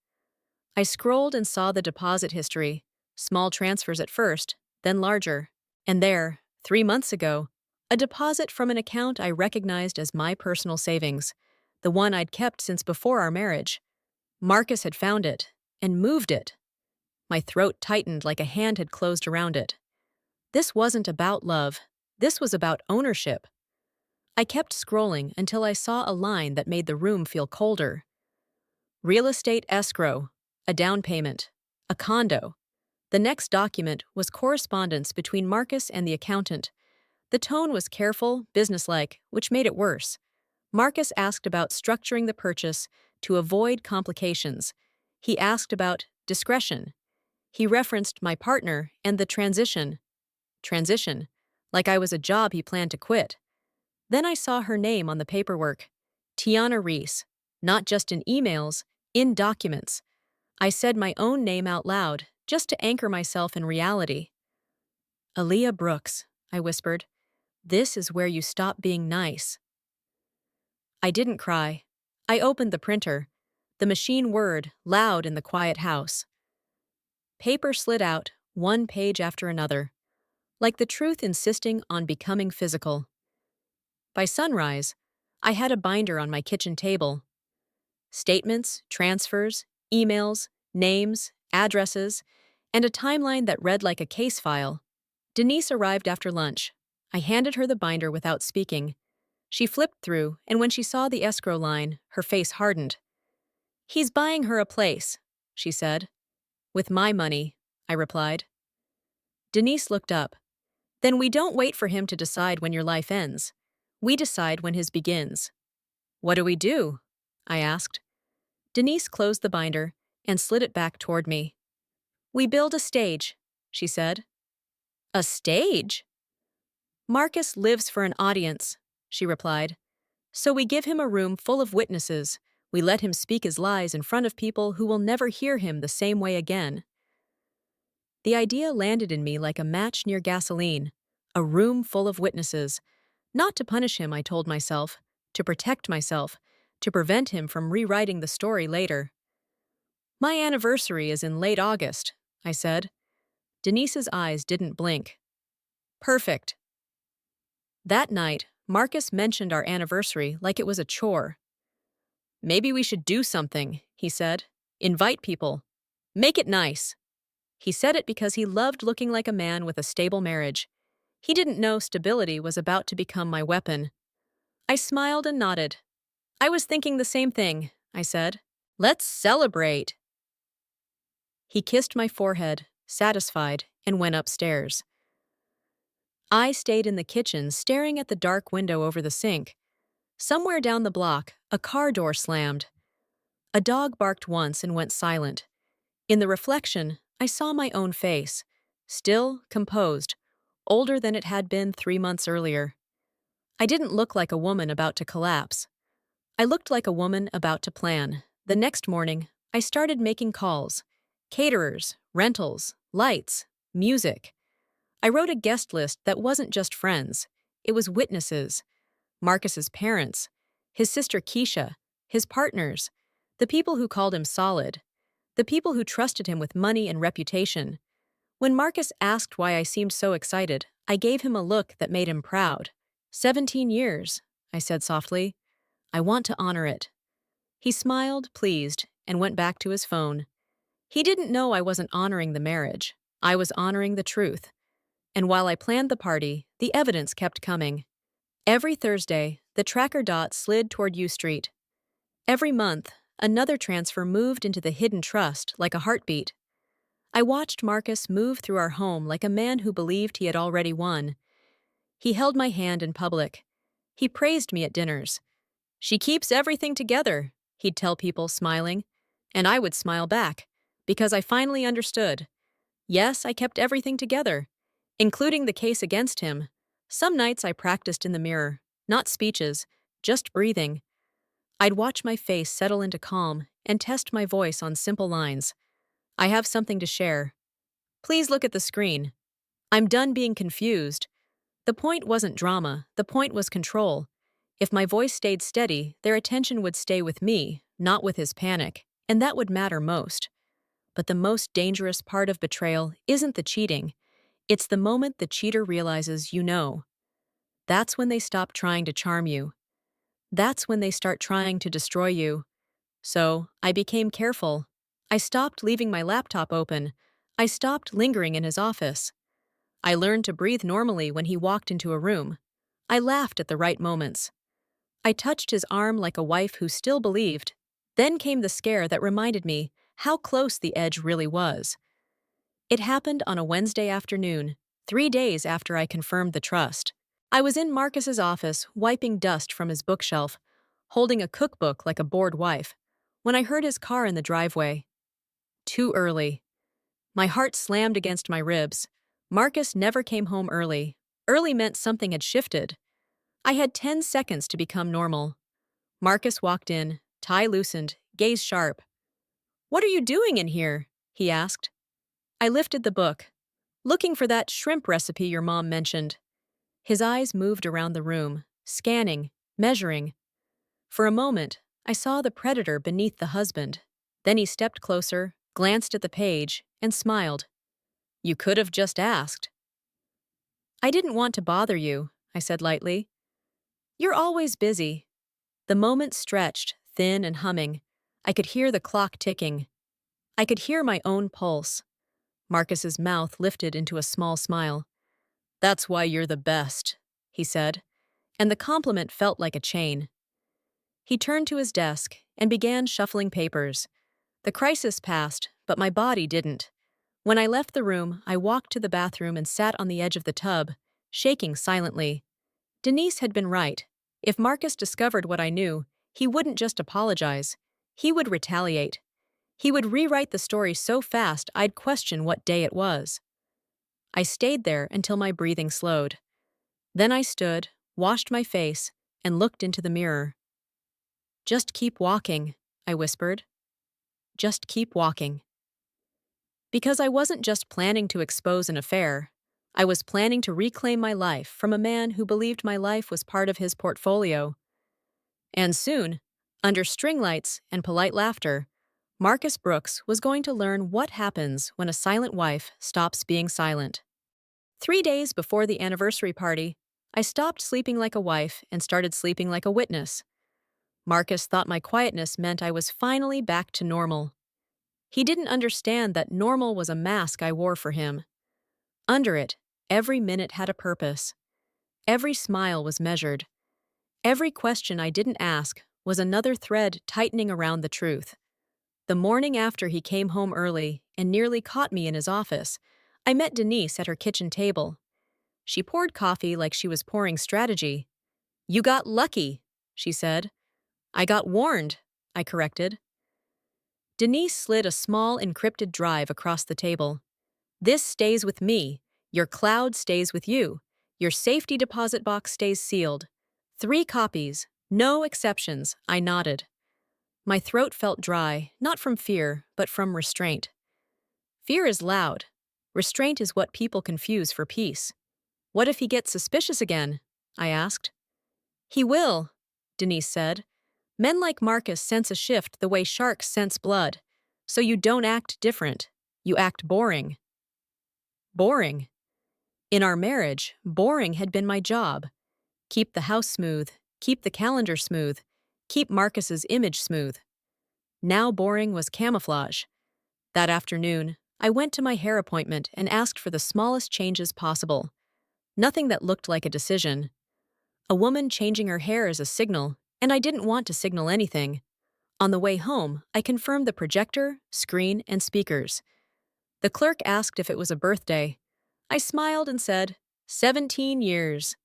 I scrolled and saw the deposit history. Small transfers at first, then larger. And there, 3 months ago, a deposit from an account I recognized as my personal savings, the one I'd kept since before our marriage. Marcus had found it and moved it. My throat tightened like a hand had closed around it. This wasn't about love. This was about ownership. I kept scrolling until I saw a line that made the room feel colder. Real estate escrow, a down payment, a condo. The next document was correspondence between Marcus and the accountant. The tone was careful, businesslike, which made it worse. Marcus asked about structuring the purchase to avoid complications. He asked about discretion. He referenced my partner and the transition. Transition, like I was a job he planned to quit. Then I saw her name on the paperwork. Tiana Reese, not just in emails, in documents. I said my own name out loud, just to anchor myself in reality. "Aaliyah Brooks," I whispered. "This is where you stop being nice." I didn't cry. I opened the printer. The machine whirred, loud in the quiet house. Paper slid out, one page after another, like the truth insisting on becoming physical. By sunrise, I had a binder on my kitchen table. Statements, transfers, emails, names, addresses, and a timeline that read like a case file. Denise arrived after lunch. I handed her the binder without speaking. She flipped through, and when she saw the escrow line, her face hardened. "He's buying her a place," she said. "With my money," I replied. Denise looked up. "Then we don't wait for him to decide when your life ends. We decide when his begins." "What do we do?" I asked. Denise closed the binder and slid it back toward me. "We build a stage," she said. "A stage?" Marcus lives for an audience, she replied. So we give him a room full of witnesses. We let him speak his lies in front of people who will never hear him the same way again. The idea landed in me like a match near gasoline. A room full of witnesses. Not to punish him, I told myself. To protect myself. To prevent him from rewriting the story later. My anniversary is in late August, I said. Denise's eyes didn't blink. Perfect. That night, Marcus mentioned our anniversary like it was a chore. Maybe we should do something, he said. Invite people. Make it nice. He said it because he loved looking like a man with a stable marriage. He didn't know stability was about to become my weapon. I smiled and nodded. I was thinking the same thing, I said. Let's celebrate. He kissed my forehead, satisfied, and went upstairs. I stayed in the kitchen staring at the dark window over the sink. Somewhere down the block, a car door slammed. A dog barked once and went silent. In the reflection, I saw my own face, still, composed, older than it had been 3 months earlier. I didn't look like a woman about to collapse. I looked like a woman about to plan. The next morning, I started making calls. Caterers, rentals, lights, music. I wrote a guest list that wasn't just friends. It was witnesses. Marcus's parents, his sister Keisha, his partners, the people who called him solid, the people who trusted him with money and reputation. When Marcus asked why I seemed so excited, I gave him a look that made him proud. 17 years, I said softly. I want to honor it. He smiled, pleased, and went back to his phone. He didn't know I wasn't honoring the marriage. I was honoring the truth. And while I planned the party, the evidence kept coming. Every Thursday, the tracker dot slid toward U Street. Every month, another transfer moved into the hidden trust like a heartbeat. I watched Marcus move through our home like a man who believed he had already won. He held my hand in public. He praised me at dinners. She keeps everything together, he'd tell people, smiling. And I would smile back, because I finally understood. Yes, I kept everything together, including the case against him. Some nights I practiced in the mirror, not speeches, just breathing. I'd watch my face settle into calm and test my voice on simple lines. I have something to share. Please look at the screen. I'm done being confused. The point wasn't drama, the point was control. If my voice stayed steady, their attention would stay with me, not with his panic, and that would matter most. But the most dangerous part of betrayal isn't the cheating. It's the moment the cheater realizes you know. That's when they stop trying to charm you. That's when they start trying to destroy you. So, I became careful. I stopped leaving my laptop open. I stopped lingering in his office. I learned to breathe normally when he walked into a room. I laughed at the right moments. I touched his arm like a wife who still believed. Then came the scare that reminded me how close the edge really was. It happened on a Wednesday afternoon, 3 days after I confirmed the trust. I was in Marcus's office, wiping dust from his bookshelf, holding a cookbook like a bored wife, when I heard his car in the driveway. Too early. My heart slammed against my ribs. Marcus never came home early. Early meant something had shifted. I had 10 seconds to become normal. Marcus walked in, tie loosened, gaze sharp. "What are you doing in here?" he asked. I lifted the book. "Looking for that shrimp recipe your mom mentioned." His eyes moved around the room, scanning, measuring. For a moment, I saw the predator beneath the husband. Then he stepped closer, glanced at the page, and smiled. "You could have just asked." "I didn't want to bother you," I said lightly. "You're always busy." The moment stretched, thin and humming. I could hear the clock ticking. I could hear my own pulse. Marcus's mouth lifted into a small smile. "That's why you're the best," he said, and the compliment felt like a chain. He turned to his desk and began shuffling papers. The crisis passed, but my body didn't. When I left the room, I walked to the bathroom and sat on the edge of the tub, shaking silently. Denise had been right. If Marcus discovered what I knew, he wouldn't just apologize. He would retaliate. He would rewrite the story so fast I'd question what day it was. I stayed there until my breathing slowed. Then I stood, washed my face, and looked into the mirror. "Just keep walking," I whispered. "Just keep walking." Because I wasn't just planning to expose an affair, I was planning to reclaim my life from a man who believed my life was part of his portfolio. And soon, under string lights and polite laughter, Marcus Brooks was going to learn what happens when a silent wife stops being silent. 3 days before the anniversary party, I stopped sleeping like a wife and started sleeping like a witness. Marcus thought my quietness meant I was finally back to normal. He didn't understand that normal was a mask I wore for him. Under it, every minute had a purpose. Every smile was measured. Every question I didn't ask was another thread tightening around the truth. The morning after he came home early and nearly caught me in his office, I met Denise at her kitchen table. She poured coffee like she was pouring strategy. "You got lucky," she said. "I got warned," I corrected. Denise slid a small encrypted drive across the table. "This stays with me. Your cloud stays with you. Your safety deposit box stays sealed. 3 copies, no exceptions," I nodded. My throat felt dry, not from fear, but from restraint. Fear is loud. Restraint is what people confuse for peace. "What if he gets suspicious again?" I asked. "He will," Denise said. "Men like Marcus sense a shift the way sharks sense blood. So you don't act different. You act boring." Boring. In our marriage, boring had been my job. Keep the house smooth, keep the calendar smooth, keep Marcus's image smooth. Now boring was camouflage. That afternoon, I went to my hair appointment and asked for the smallest changes possible. Nothing that looked like a decision. A woman changing her hair is a signal, and I didn't want to signal anything. On the way home, I confirmed the projector, screen, and speakers. The clerk asked if it was a birthday. I smiled and said, 17 years.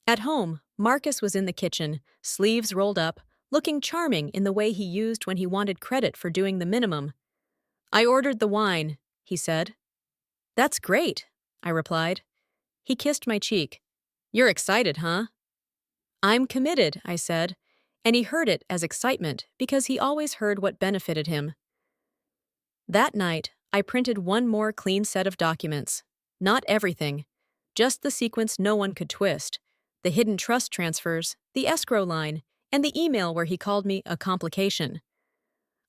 At home, Marcus was in the kitchen, sleeves rolled up, looking charming in the way he used when he wanted credit for doing the minimum. "I ordered the wine," he said. "That's great," I replied. He kissed my cheek. "You're excited, huh?" "I'm committed," I said, and he heard it as excitement because he always heard what benefited him. That night, I printed one more clean set of documents. Not everything, just the sequence no one could twist, the hidden trust transfers, the escrow line, and the email where he called me a complication.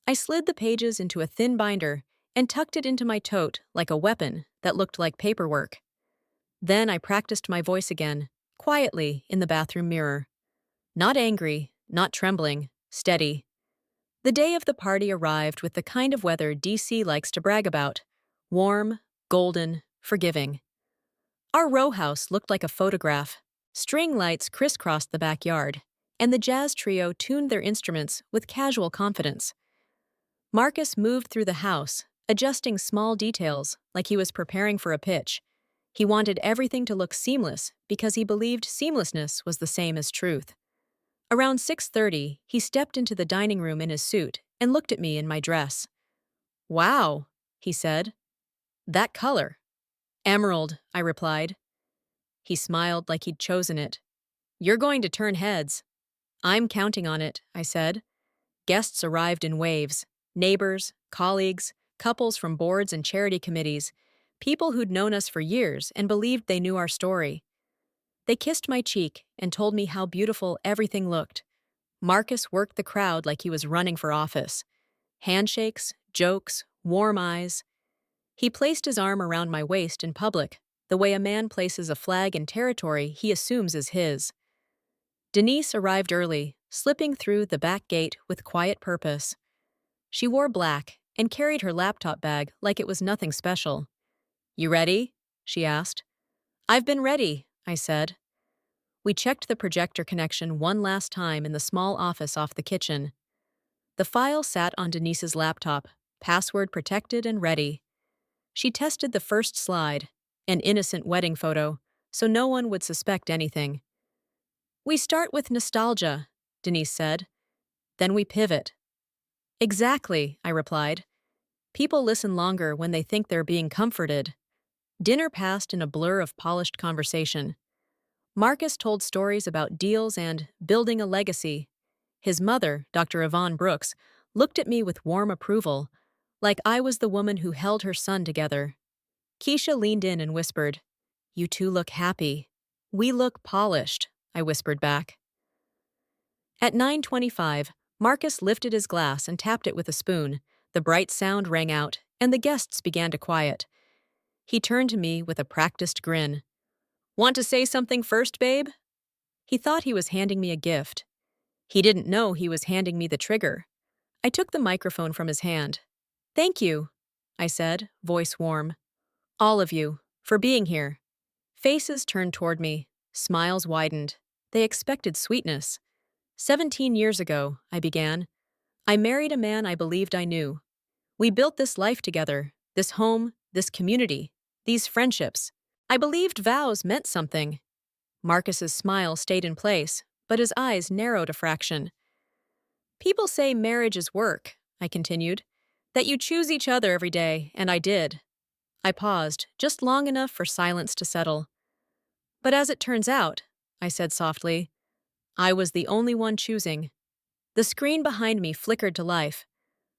I slid the pages into a thin binder and tucked it into my tote like a weapon that looked like paperwork. Then I practiced my voice again, quietly in the bathroom mirror. Not angry, not trembling, steady. The day of the party arrived with the kind of weather DC likes to brag about. Warm, golden, forgiving. Our row house looked like a photograph. String lights crisscrossed the backyard, and the jazz trio tuned their instruments with casual confidence. Marcus moved through the house, adjusting small details like he was preparing for a pitch. He wanted everything to look seamless because he believed seamlessness was the same as truth. Around 6:30, he stepped into the dining room in his suit and looked at me in my dress. "Wow," he said. "That color." "Emerald," I replied. He smiled like he'd chosen it. "You're going to turn heads." "I'm counting on it," I said. Guests arrived in waves. Neighbors, colleagues, couples from boards and charity committees, people who'd known us for years and believed they knew our story. They kissed my cheek and told me how beautiful everything looked. Marcus worked the crowd like he was running for office. Handshakes, jokes, warm eyes. He placed his arm around my waist in public, the way a man places a flag in territory he assumes is his. Denise arrived early, slipping through the back gate with quiet purpose. She wore black and carried her laptop bag like it was nothing special. "You ready?" she asked. "I've been ready," I said. We checked the projector connection one last time in the small office off the kitchen. The file sat on Denise's laptop, password protected and ready. She tested the first slide, an innocent wedding photo, so no one would suspect anything. "We start with nostalgia," Denise said. "Then we pivot." "Exactly," I replied. "People listen longer when they think they're being comforted." Dinner passed in a blur of polished conversation. Marcus told stories about deals and building a legacy. His mother, Dr. Yvonne Brooks, looked at me with warm approval, like I was the woman who held her son together. Keisha leaned in and whispered, "You two look happy." "We look polished," I whispered back. At 9:25, Marcus lifted his glass and tapped it with a spoon. The bright sound rang out, and the guests began to quiet. He turned to me with a practiced grin. "Want to say something first, babe?" He thought he was handing me a gift. He didn't know he was handing me the trigger. I took the microphone from his hand. "Thank you," I said, voice warm. "All of you, for being here." Faces turned toward me. Smiles widened. They expected sweetness. 17 years ago, I began. I married a man I believed I knew. We built this life together, this home, this community, these friendships. I believed vows meant something. Marcus's smile stayed in place, but his eyes narrowed a fraction. "People say marriage is work," I continued, "that you choose each other every day, and I did." I paused, just long enough for silence to settle. "But as it turns out," I said softly, "I was the only one choosing." The screen behind me flickered to life.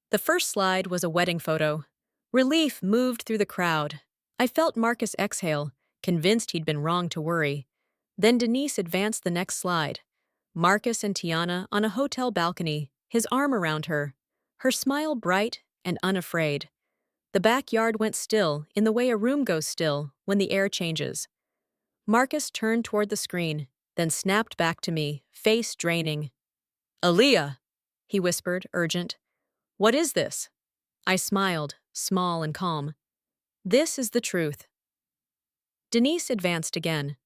The first slide was a wedding photo. Relief moved through the crowd. I felt Marcus exhale, convinced he'd been wrong to worry. Then Denise advanced the next slide. Marcus and Tiana on a hotel balcony, his arm around her. Her smile bright and unafraid. The backyard went still in the way a room goes still when the air changes. Marcus turned toward the screen, then snapped back to me, face draining. "Aaliyah," he whispered, urgent. "What is this?" I smiled, small and calm. "This is the truth." Denise advanced again.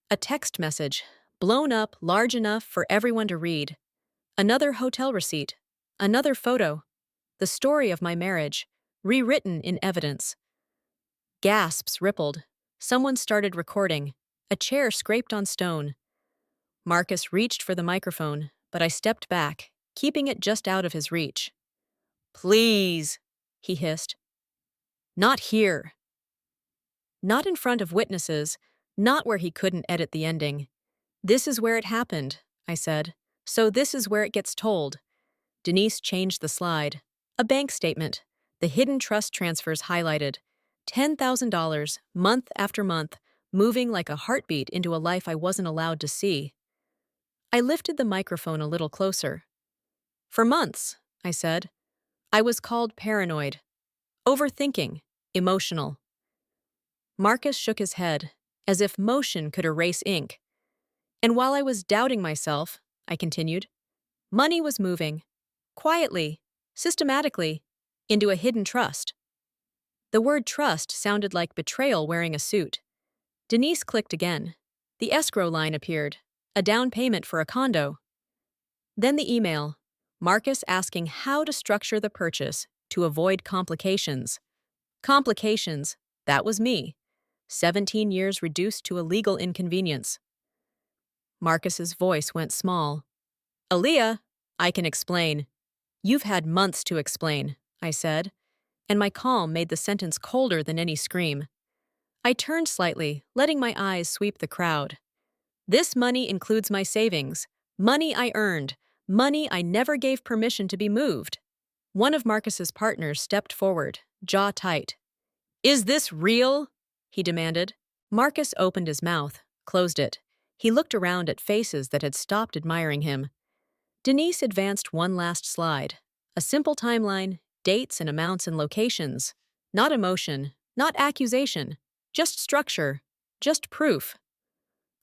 A text message, blown up large enough for everyone to read. Another hotel receipt. Another photo. The story of my marriage, rewritten in evidence. Gasps rippled. Someone started recording. A chair scraped on stone. Marcus reached for the microphone, but I stepped back, keeping it just out of his reach. "Please," he hissed. "Not here." Not in front of witnesses, not where he couldn't edit the ending. "This is where it happened," I said. "So this is where it gets told." Denise changed the slide. A bank statement. The hidden trust transfers highlighted. $10,000, month after month, moving like a heartbeat into a life I wasn't allowed to see. I lifted the microphone a little closer. "For months," I said, "I was called paranoid, overthinking, emotional." Marcus shook his head, as if motion could erase ink. "And while I was doubting myself," I continued, "money was moving, quietly, systematically, into a hidden trust." The word trust sounded like betrayal wearing a suit. Denise clicked again. The escrow line appeared, a down payment for a condo. Then the email, Marcus asking how to structure the purchase to avoid complications. Complications, that was me. 17 years reduced to a legal inconvenience. Marcus's voice went small. "Aaliyah, I can explain." "You've had months to explain," I said, and my calm made the sentence colder than any scream. I turned slightly, letting my eyes sweep the crowd. "This money includes my savings, money I earned, money I never gave permission to be moved." One of Marcus's partners stepped forward, jaw tight. "Is this real?" he demanded. Marcus opened his mouth, closed it. He looked around at faces that had stopped admiring him. Denise advanced one last slide. A simple timeline, dates and amounts and locations. Not emotion, not accusation, just structure, just proof.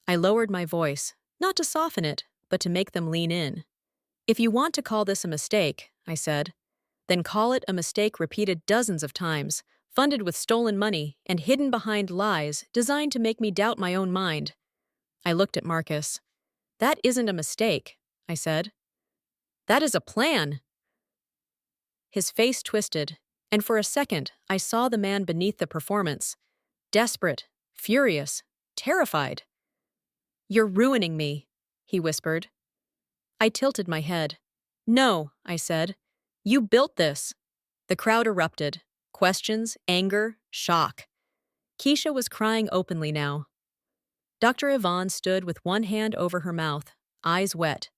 I lowered my voice, not to soften it, but to make them lean in. "If you want to call this a mistake," I said, "then call it a mistake repeated dozens of times, funded with stolen money and hidden behind lies designed to make me doubt my own mind." I looked at Marcus. "That isn't a mistake," I said. "That is a plan." His face twisted, and for a second I saw the man beneath the performance. Desperate, furious, terrified. "You're ruining me," he whispered. I tilted my head. "No," I said. "You built this." The crowd erupted. Questions, anger, shock. Keisha was crying openly now. Dr. Yvonne stood with one hand over her mouth, eyes wet,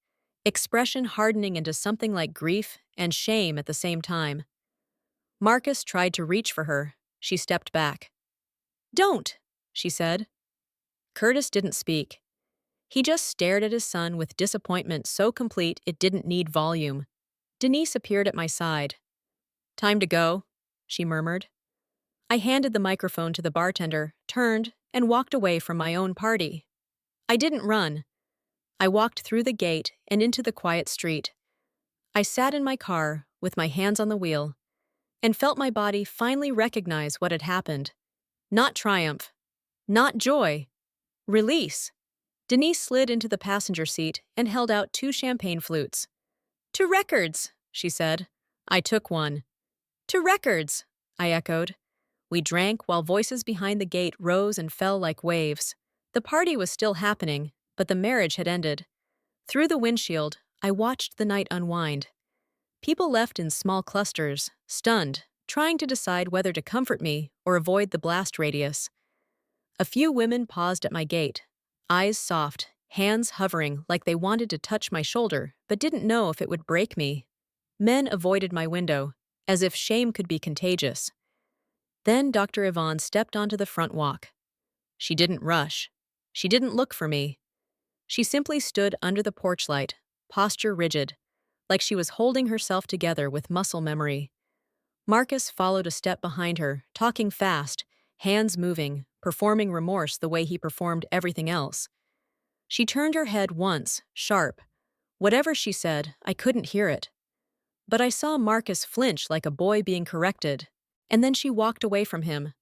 expression hardening into something like grief and shame at the same time. Marcus tried to reach for her. She stepped back. "Don't," she said. Curtis didn't speak. He just stared at his son with disappointment so complete it didn't need volume. Denise appeared at my side. "Time to go," she murmured. I handed the microphone to the bartender, turned, and walked away from my own party. I didn't run. I walked through the gate and into the quiet street. I sat in my car, with my hands on the wheel, and felt my body finally recognize what had happened. Not triumph. Not joy. Release. Denise slid into the passenger seat and held out 2 champagne flutes. "To records," she said. I took one. "To records," I echoed. We drank while voices behind the gate rose and fell like waves. The party was still happening, but the marriage had ended. Through the windshield, I watched the night unwind. People left in small clusters, stunned, trying to decide whether to comfort me or avoid the blast radius. A few women paused at my gate, eyes soft, hands hovering like they wanted to touch my shoulder but didn't know if it would break me. Men avoided my window, as if shame could be contagious. Then Dr. Yvonne stepped onto the front walk. She didn't rush. She didn't look for me. She simply stood under the porch light, posture rigid, like she was holding herself together with muscle memory. Marcus followed a step behind her, talking fast, hands moving, performing remorse the way he performed everything else. She turned her head once, sharp. Whatever she said, I couldn't hear it. But I saw Marcus flinch like a boy being corrected, and then she walked away from him.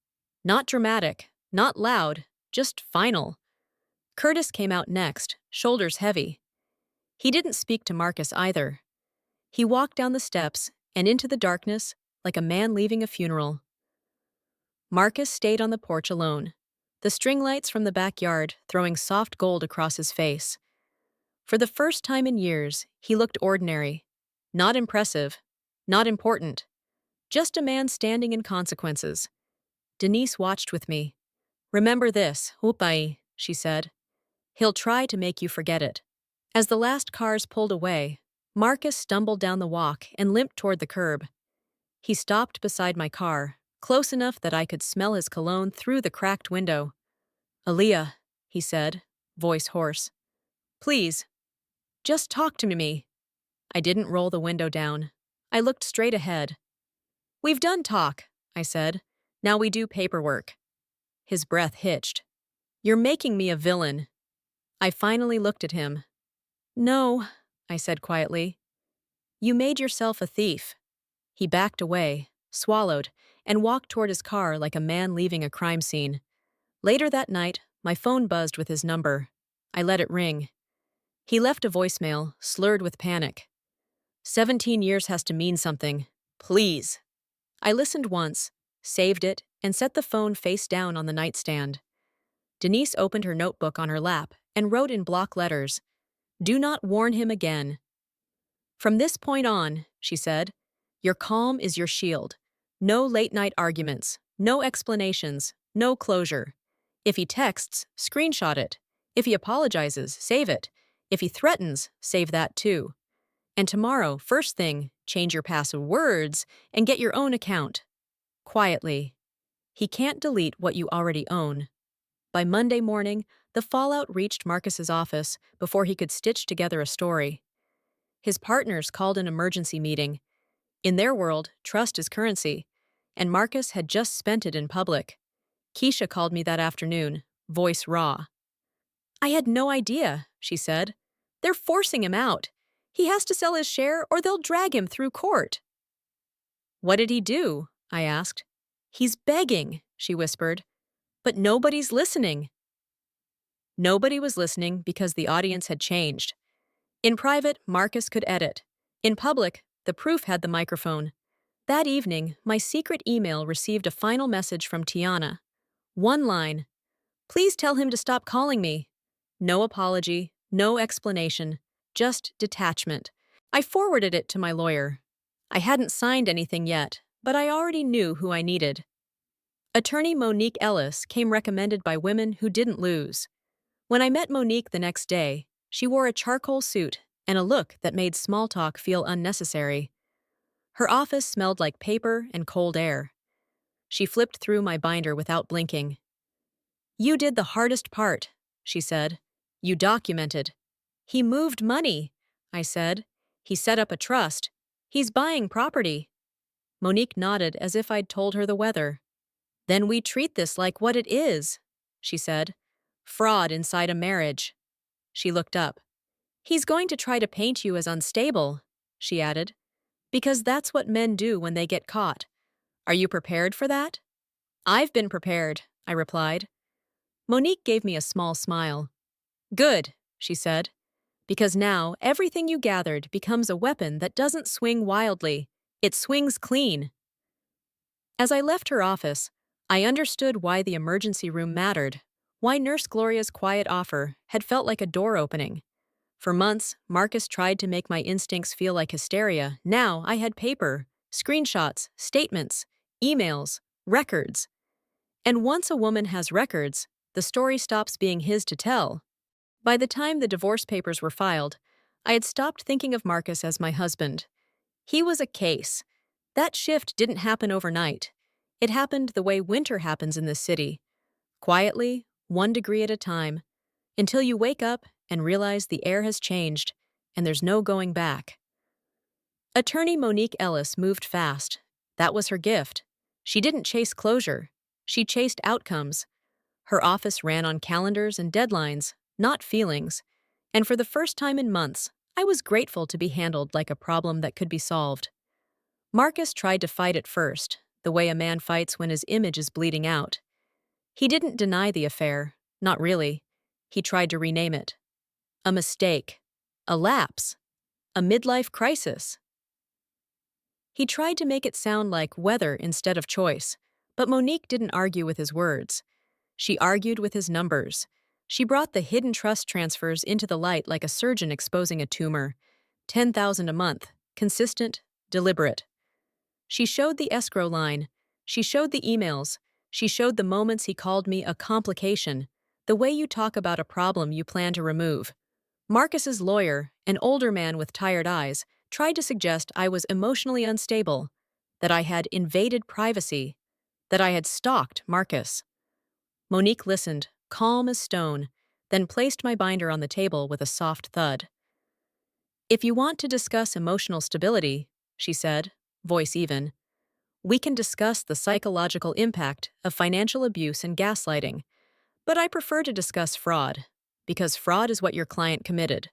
Not dramatic, not loud, just final. Curtis came out next, shoulders heavy. He didn't speak to Marcus either. He walked down the steps and into the darkness like a man leaving a funeral. Marcus stayed on the porch alone, the string lights from the backyard throwing soft gold across his face. For the first time in years, he looked ordinary. Not impressive, not important. Just a man standing in consequences. Denise watched with me. "Remember this, Upai," she said. "He'll try to make you forget it." As the last cars pulled away, Marcus stumbled down the walk and limped toward the curb. He stopped beside my car, close enough that I could smell his cologne through the cracked window. "Aaliyah," he said, voice hoarse. "Please, just talk to me." I didn't roll the window down. I looked straight ahead. "We've done talk," I said. "Now we do paperwork." His breath hitched. "You're making me a villain." I finally looked at him. "No," I said quietly. "You made yourself a thief." He backed away, swallowed, and walked toward his car like a man leaving a crime scene. Later that night, my phone buzzed with his number. I let it ring. He left a voicemail, slurred with panic. 17 years has to mean something. Please. I listened once, saved it, and set the phone face down on the nightstand. Denise opened her notebook on her lap and wrote in block letters, "Do not warn him again." "From this point on," she said, "your calm is your shield. No late-night arguments, no explanations, no closure. If he texts, screenshot it. If he apologizes, save it. If he threatens, save that too. And tomorrow, first thing, change your passive words and get your own account. Quietly. He can't delete what you already own." By Monday morning, the fallout reached Marcus's office before he could stitch together a story. His partners called an emergency meeting. In their world, trust is currency, and Marcus had just spent it in public. Keisha called me that afternoon, voice raw. "I had no idea," she said. "They're forcing him out. He has to sell his share or they'll drag him through court." "What did he do?" I asked. "He's begging," she whispered. "But nobody's listening." Nobody was listening because the audience had changed. In private, Marcus could edit. In public, the proof had the microphone. That evening, my secret email received a final message from Tiana. One line. "Please tell him to stop calling me." No apology, no explanation, just detachment. I forwarded it to my lawyer. I hadn't signed anything yet, but I already knew who I needed. Attorney Monique Ellis came recommended by women who didn't lose. When I met Monique the next day, she wore a charcoal suit and a look that made small talk feel unnecessary. Her office smelled like paper and cold air. She flipped through my binder without blinking. "You did the hardest part," she said. "You documented." "He moved money," I said. "He set up a trust. He's buying property." Monique nodded as if I'd told her the weather. "Then we treat this like what it is," she said. "Fraud inside a marriage." She looked up. "He's going to try to paint you as unstable," she added, "because that's what men do when they get caught. Are you prepared for that?" "I've been prepared," I replied. Monique gave me a small smile. "Good," she said, "because now everything you gathered becomes a weapon that doesn't swing wildly. It swings clean." As I left her office, I understood why the emergency room mattered, why Nurse Gloria's quiet offer had felt like a door opening. For months, Marcus tried to make my instincts feel like hysteria. Now I had paper, screenshots, statements, emails, records. And once a woman has records, the story stops being his to tell. By the time the divorce papers were filed, I had stopped thinking of Marcus as my husband. He was a case. That shift didn't happen overnight. It happened the way winter happens in this city. Quietly, 1 degree at a time, until you wake up and realize the air has changed and there's no going back. Attorney Monique Ellis moved fast. That was her gift. She didn't chase closure. She chased outcomes. Her office ran on calendars and deadlines, not feelings. And for the first time in months, I was grateful to be handled like a problem that could be solved. Marcus tried to fight it first, the way a man fights when his image is bleeding out. He didn't deny the affair, not really. He tried to rename it. A mistake. A lapse. A midlife crisis. He tried to make it sound like weather instead of choice, but Monique didn't argue with his words. She argued with his numbers. She brought the hidden trust transfers into the light like a surgeon exposing a tumor. 10,000 a month, consistent, deliberate. She showed the escrow line. She showed the emails. She showed the moments he called me a complication, the way you talk about a problem you plan to remove. Marcus's lawyer, an older man with tired eyes, tried to suggest I was emotionally unstable, that I had invaded privacy, that I had stalked Marcus. Monique listened, calm as stone, then placed my binder on the table with a soft thud. "If you want to discuss emotional stability," she said, voice even, "we can discuss the psychological impact of financial abuse and gaslighting. But I prefer to discuss fraud, because fraud is what your client committed."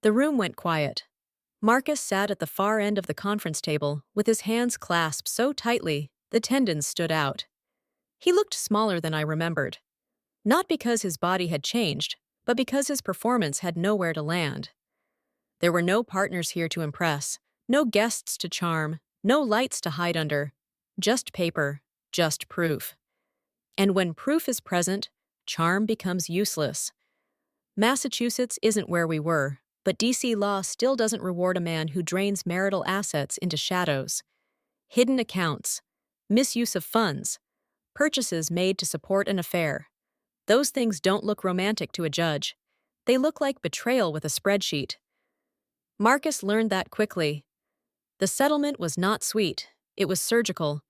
The room went quiet. Marcus sat at the far end of the conference table with his hands clasped so tightly the tendons stood out. He looked smaller than I remembered. Not because his body had changed, but because his performance had nowhere to land. There were no partners here to impress, no guests to charm, no lights to hide under. Just paper, just proof. And when proof is present, charm becomes useless. Massachusetts isn't where we were, but DC law still doesn't reward a man who drains marital assets into shadows. Hidden accounts, misuse of funds, purchases made to support an affair. Those things don't look romantic to a judge. They look like betrayal with a spreadsheet. Marcus learned that quickly. The settlement was not sweet. It was surgical.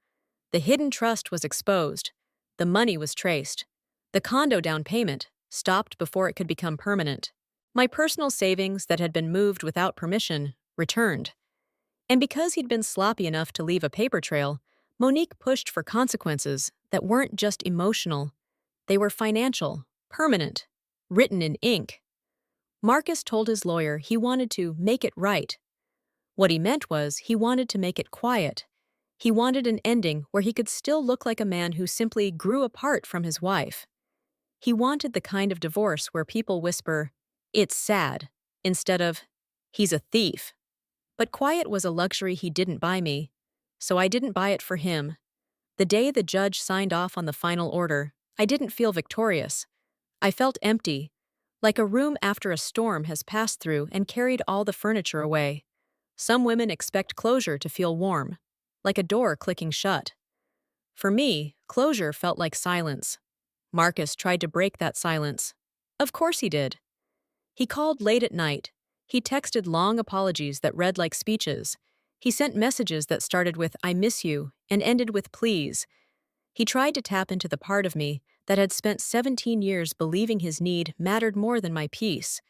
The hidden trust was exposed. The money was traced. The condo down payment stopped before it could become permanent. My personal savings that had been moved without permission returned. And because he'd been sloppy enough to leave a paper trail, Monique pushed for consequences that weren't just emotional. They were financial, permanent, written in ink. Marcus told his lawyer he wanted to make it right. What he meant was he wanted to make it quiet. He wanted an ending where he could still look like a man who simply grew apart from his wife. He wanted the kind of divorce where people whisper, "It's sad," instead of, "He's a thief." But quiet was a luxury he didn't buy me, so I didn't buy it for him. The day the judge signed off on the final order, I didn't feel victorious. I felt empty, like a room after a storm has passed through and carried all the furniture away. Some women expect closure to feel warm, like a door clicking shut. For me, closure felt like silence. Marcus tried to break that silence. Of course he did. He called late at night. He texted long apologies that read like speeches. He sent messages that started with "I miss you" and ended with "please." He tried to tap into the part of me that had spent 17 years believing his need mattered more than my peace.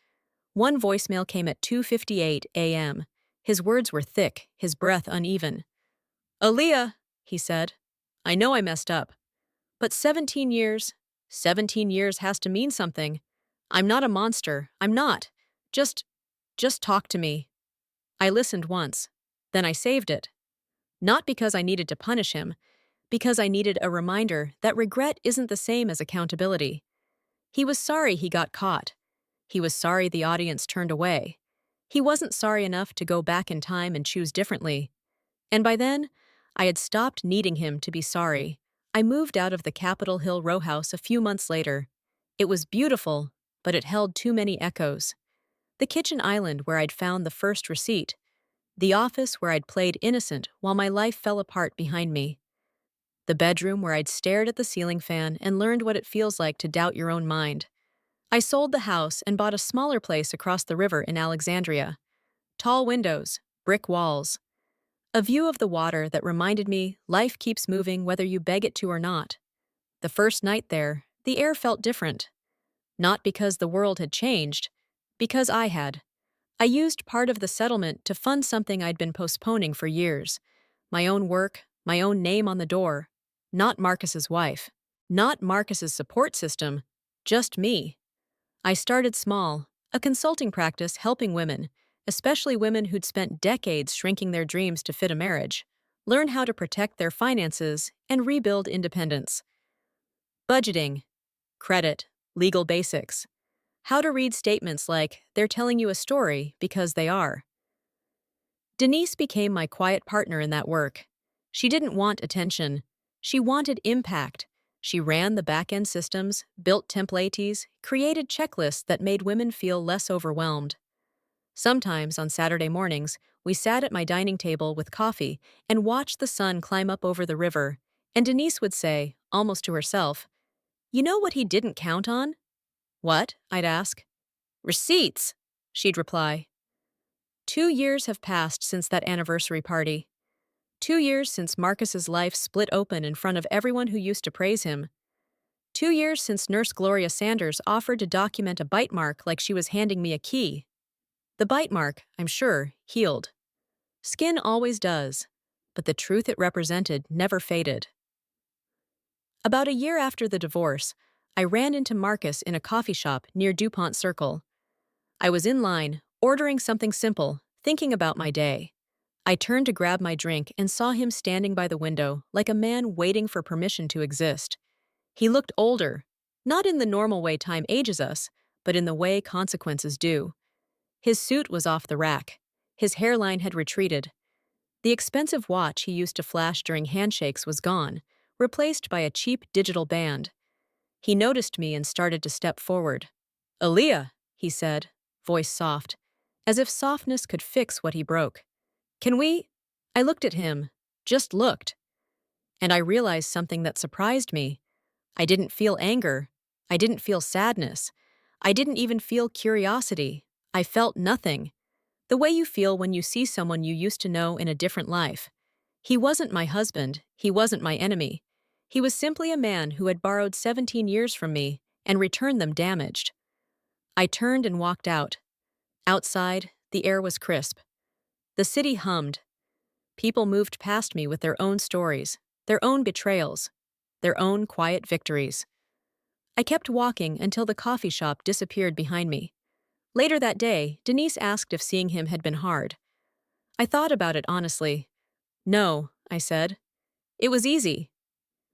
One voicemail came at 2:58 a.m. His words were thick, his breath uneven. "Aaliyah," he said, "I know I messed up. But 17 years has to mean something. I'm not a monster. I'm not. Just, just talk to me." I listened once. Then I saved it. Not because I needed to punish him, because I needed a reminder that regret isn't the same as accountability. He was sorry he got caught. He was sorry the audience turned away. He wasn't sorry enough to go back in time and choose differently. And by then, I had stopped needing him to be sorry. I moved out of the Capitol Hill row house a few months later. It was beautiful, but it held too many echoes. The kitchen island where I'd found the first receipt. The office where I'd played innocent while my life fell apart behind me. The bedroom where I'd stared at the ceiling fan and learned what it feels like to doubt your own mind. I sold the house and bought a smaller place across the river in Alexandria. Tall windows, brick walls. A view of the water that reminded me life keeps moving whether you beg it to or not. The first night there, the air felt different. Not because the world had changed, because I had. I used part of the settlement to fund something I'd been postponing for years. My own work, my own name on the door. Not Marcus's wife. Not Marcus's support system. Just me. I started small, a consulting practice helping women, especially women who'd spent decades shrinking their dreams to fit a marriage, learn how to protect their finances and rebuild independence. Budgeting, credit, legal basics. How to read statements like they're telling you a story because they are. Denise became my quiet partner in that work. She didn't want attention. She wanted impact. She ran the back-end systems, built templates, created checklists that made women feel less overwhelmed. Sometimes, on Saturday mornings, we sat at my dining table with coffee and watched the sun climb up over the river, and Denise would say, almost to herself, "You know what he didn't count on?" "What?" I'd ask. "Receipts," she'd reply. 2 years have passed since that anniversary party. 2 years since Marcus's life split open in front of everyone who used to praise him. 2 years since Nurse Gloria Sanders offered to document a bite mark like she was handing me a key. The bite mark, I'm sure, healed. Skin always does, but the truth it represented never faded. About a year after the divorce, I ran into Marcus in a coffee shop near DuPont Circle. I was in line, ordering something simple, thinking about my day. I turned to grab my drink and saw him standing by the window like a man waiting for permission to exist. He looked older, not in the normal way time ages us, but in the way consequences do. His suit was off the rack. His hairline had retreated. The expensive watch he used to flash during handshakes was gone, replaced by a cheap digital band. He noticed me and started to step forward. "Aaliyah," he said, voice soft, as if softness could fix what he broke. "Can we?" I looked at him, just looked. And I realized something that surprised me. I didn't feel anger. I didn't feel sadness. I didn't even feel curiosity. I felt nothing. The way you feel when you see someone you used to know in a different life. He wasn't my husband. He wasn't my enemy. He was simply a man who had borrowed 17 years from me and returned them damaged. I turned and walked out. Outside, the air was crisp. The city hummed. People moved past me with their own stories, their own betrayals, their own quiet victories. I kept walking until the coffee shop disappeared behind me. Later that day, Denise asked if seeing him had been hard. I thought about it honestly. "No," I said. "It was easy.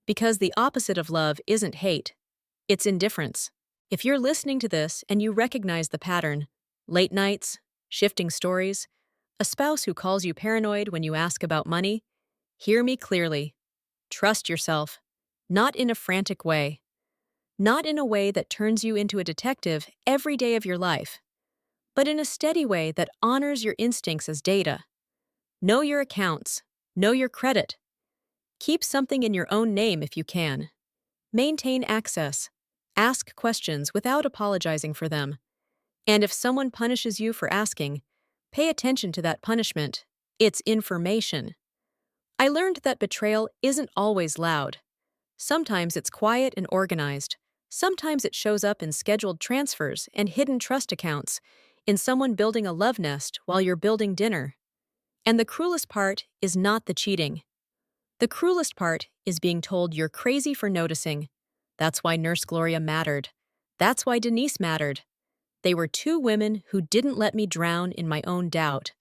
Because the opposite of love isn't hate. It's indifference. If you're listening to this and you recognize the pattern, late nights, shifting stories, a spouse who calls you paranoid when you ask about money, hear me clearly. Trust yourself. Not in a frantic way. Not in a way that turns you into a detective every day of your life, but in a steady way that honors your instincts as data. Know your accounts. Know your credit. Keep something in your own name if you can. Maintain access. Ask questions without apologizing for them. And if someone punishes you for asking, pay attention to that punishment. It's information. I learned that betrayal isn't always loud. Sometimes it's quiet and organized. Sometimes it shows up in scheduled transfers and hidden trust accounts, in someone building a love nest while you're building dinner. And the cruelest part is not the cheating. The cruelest part is being told you're crazy for noticing. That's why Nurse Gloria mattered. That's why Denise mattered. They were two women who didn't let me drown in my own doubt.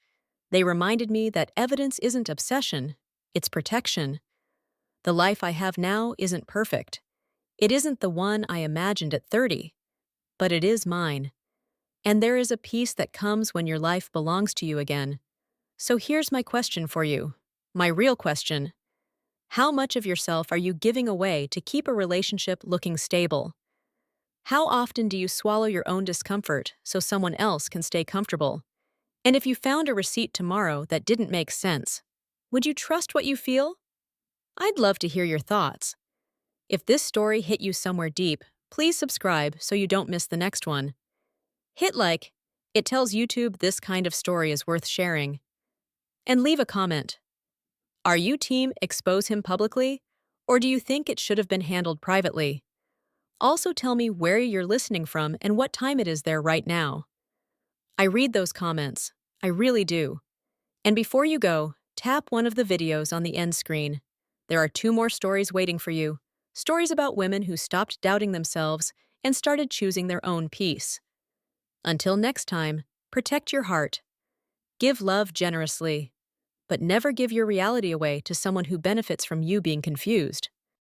They reminded me that evidence isn't obsession, it's protection. The life I have now isn't perfect. It isn't the one I imagined at 30, but it is mine. And there is a peace that comes when your life belongs to you again. So here's my question for you. My real question. How much of yourself are you giving away to keep a relationship looking stable? How often do you swallow your own discomfort so someone else can stay comfortable? And if you found a receipt tomorrow that didn't make sense, would you trust what you feel? I'd love to hear your thoughts. If this story hit you somewhere deep, please subscribe so you don't miss the next one. Hit like. It tells YouTube this kind of story is worth sharing. And leave a comment. Are you team expose him publicly, or do you think it should have been handled privately? Also tell me where you're listening from and what time it is there right now. I read those comments. I really do. And before you go, tap one of the videos on the end screen. There are 2 more stories waiting for you. Stories about women who stopped doubting themselves and started choosing their own peace. Until next time, protect your heart. Give love generously. But never give your reality away to someone who benefits from you being confused.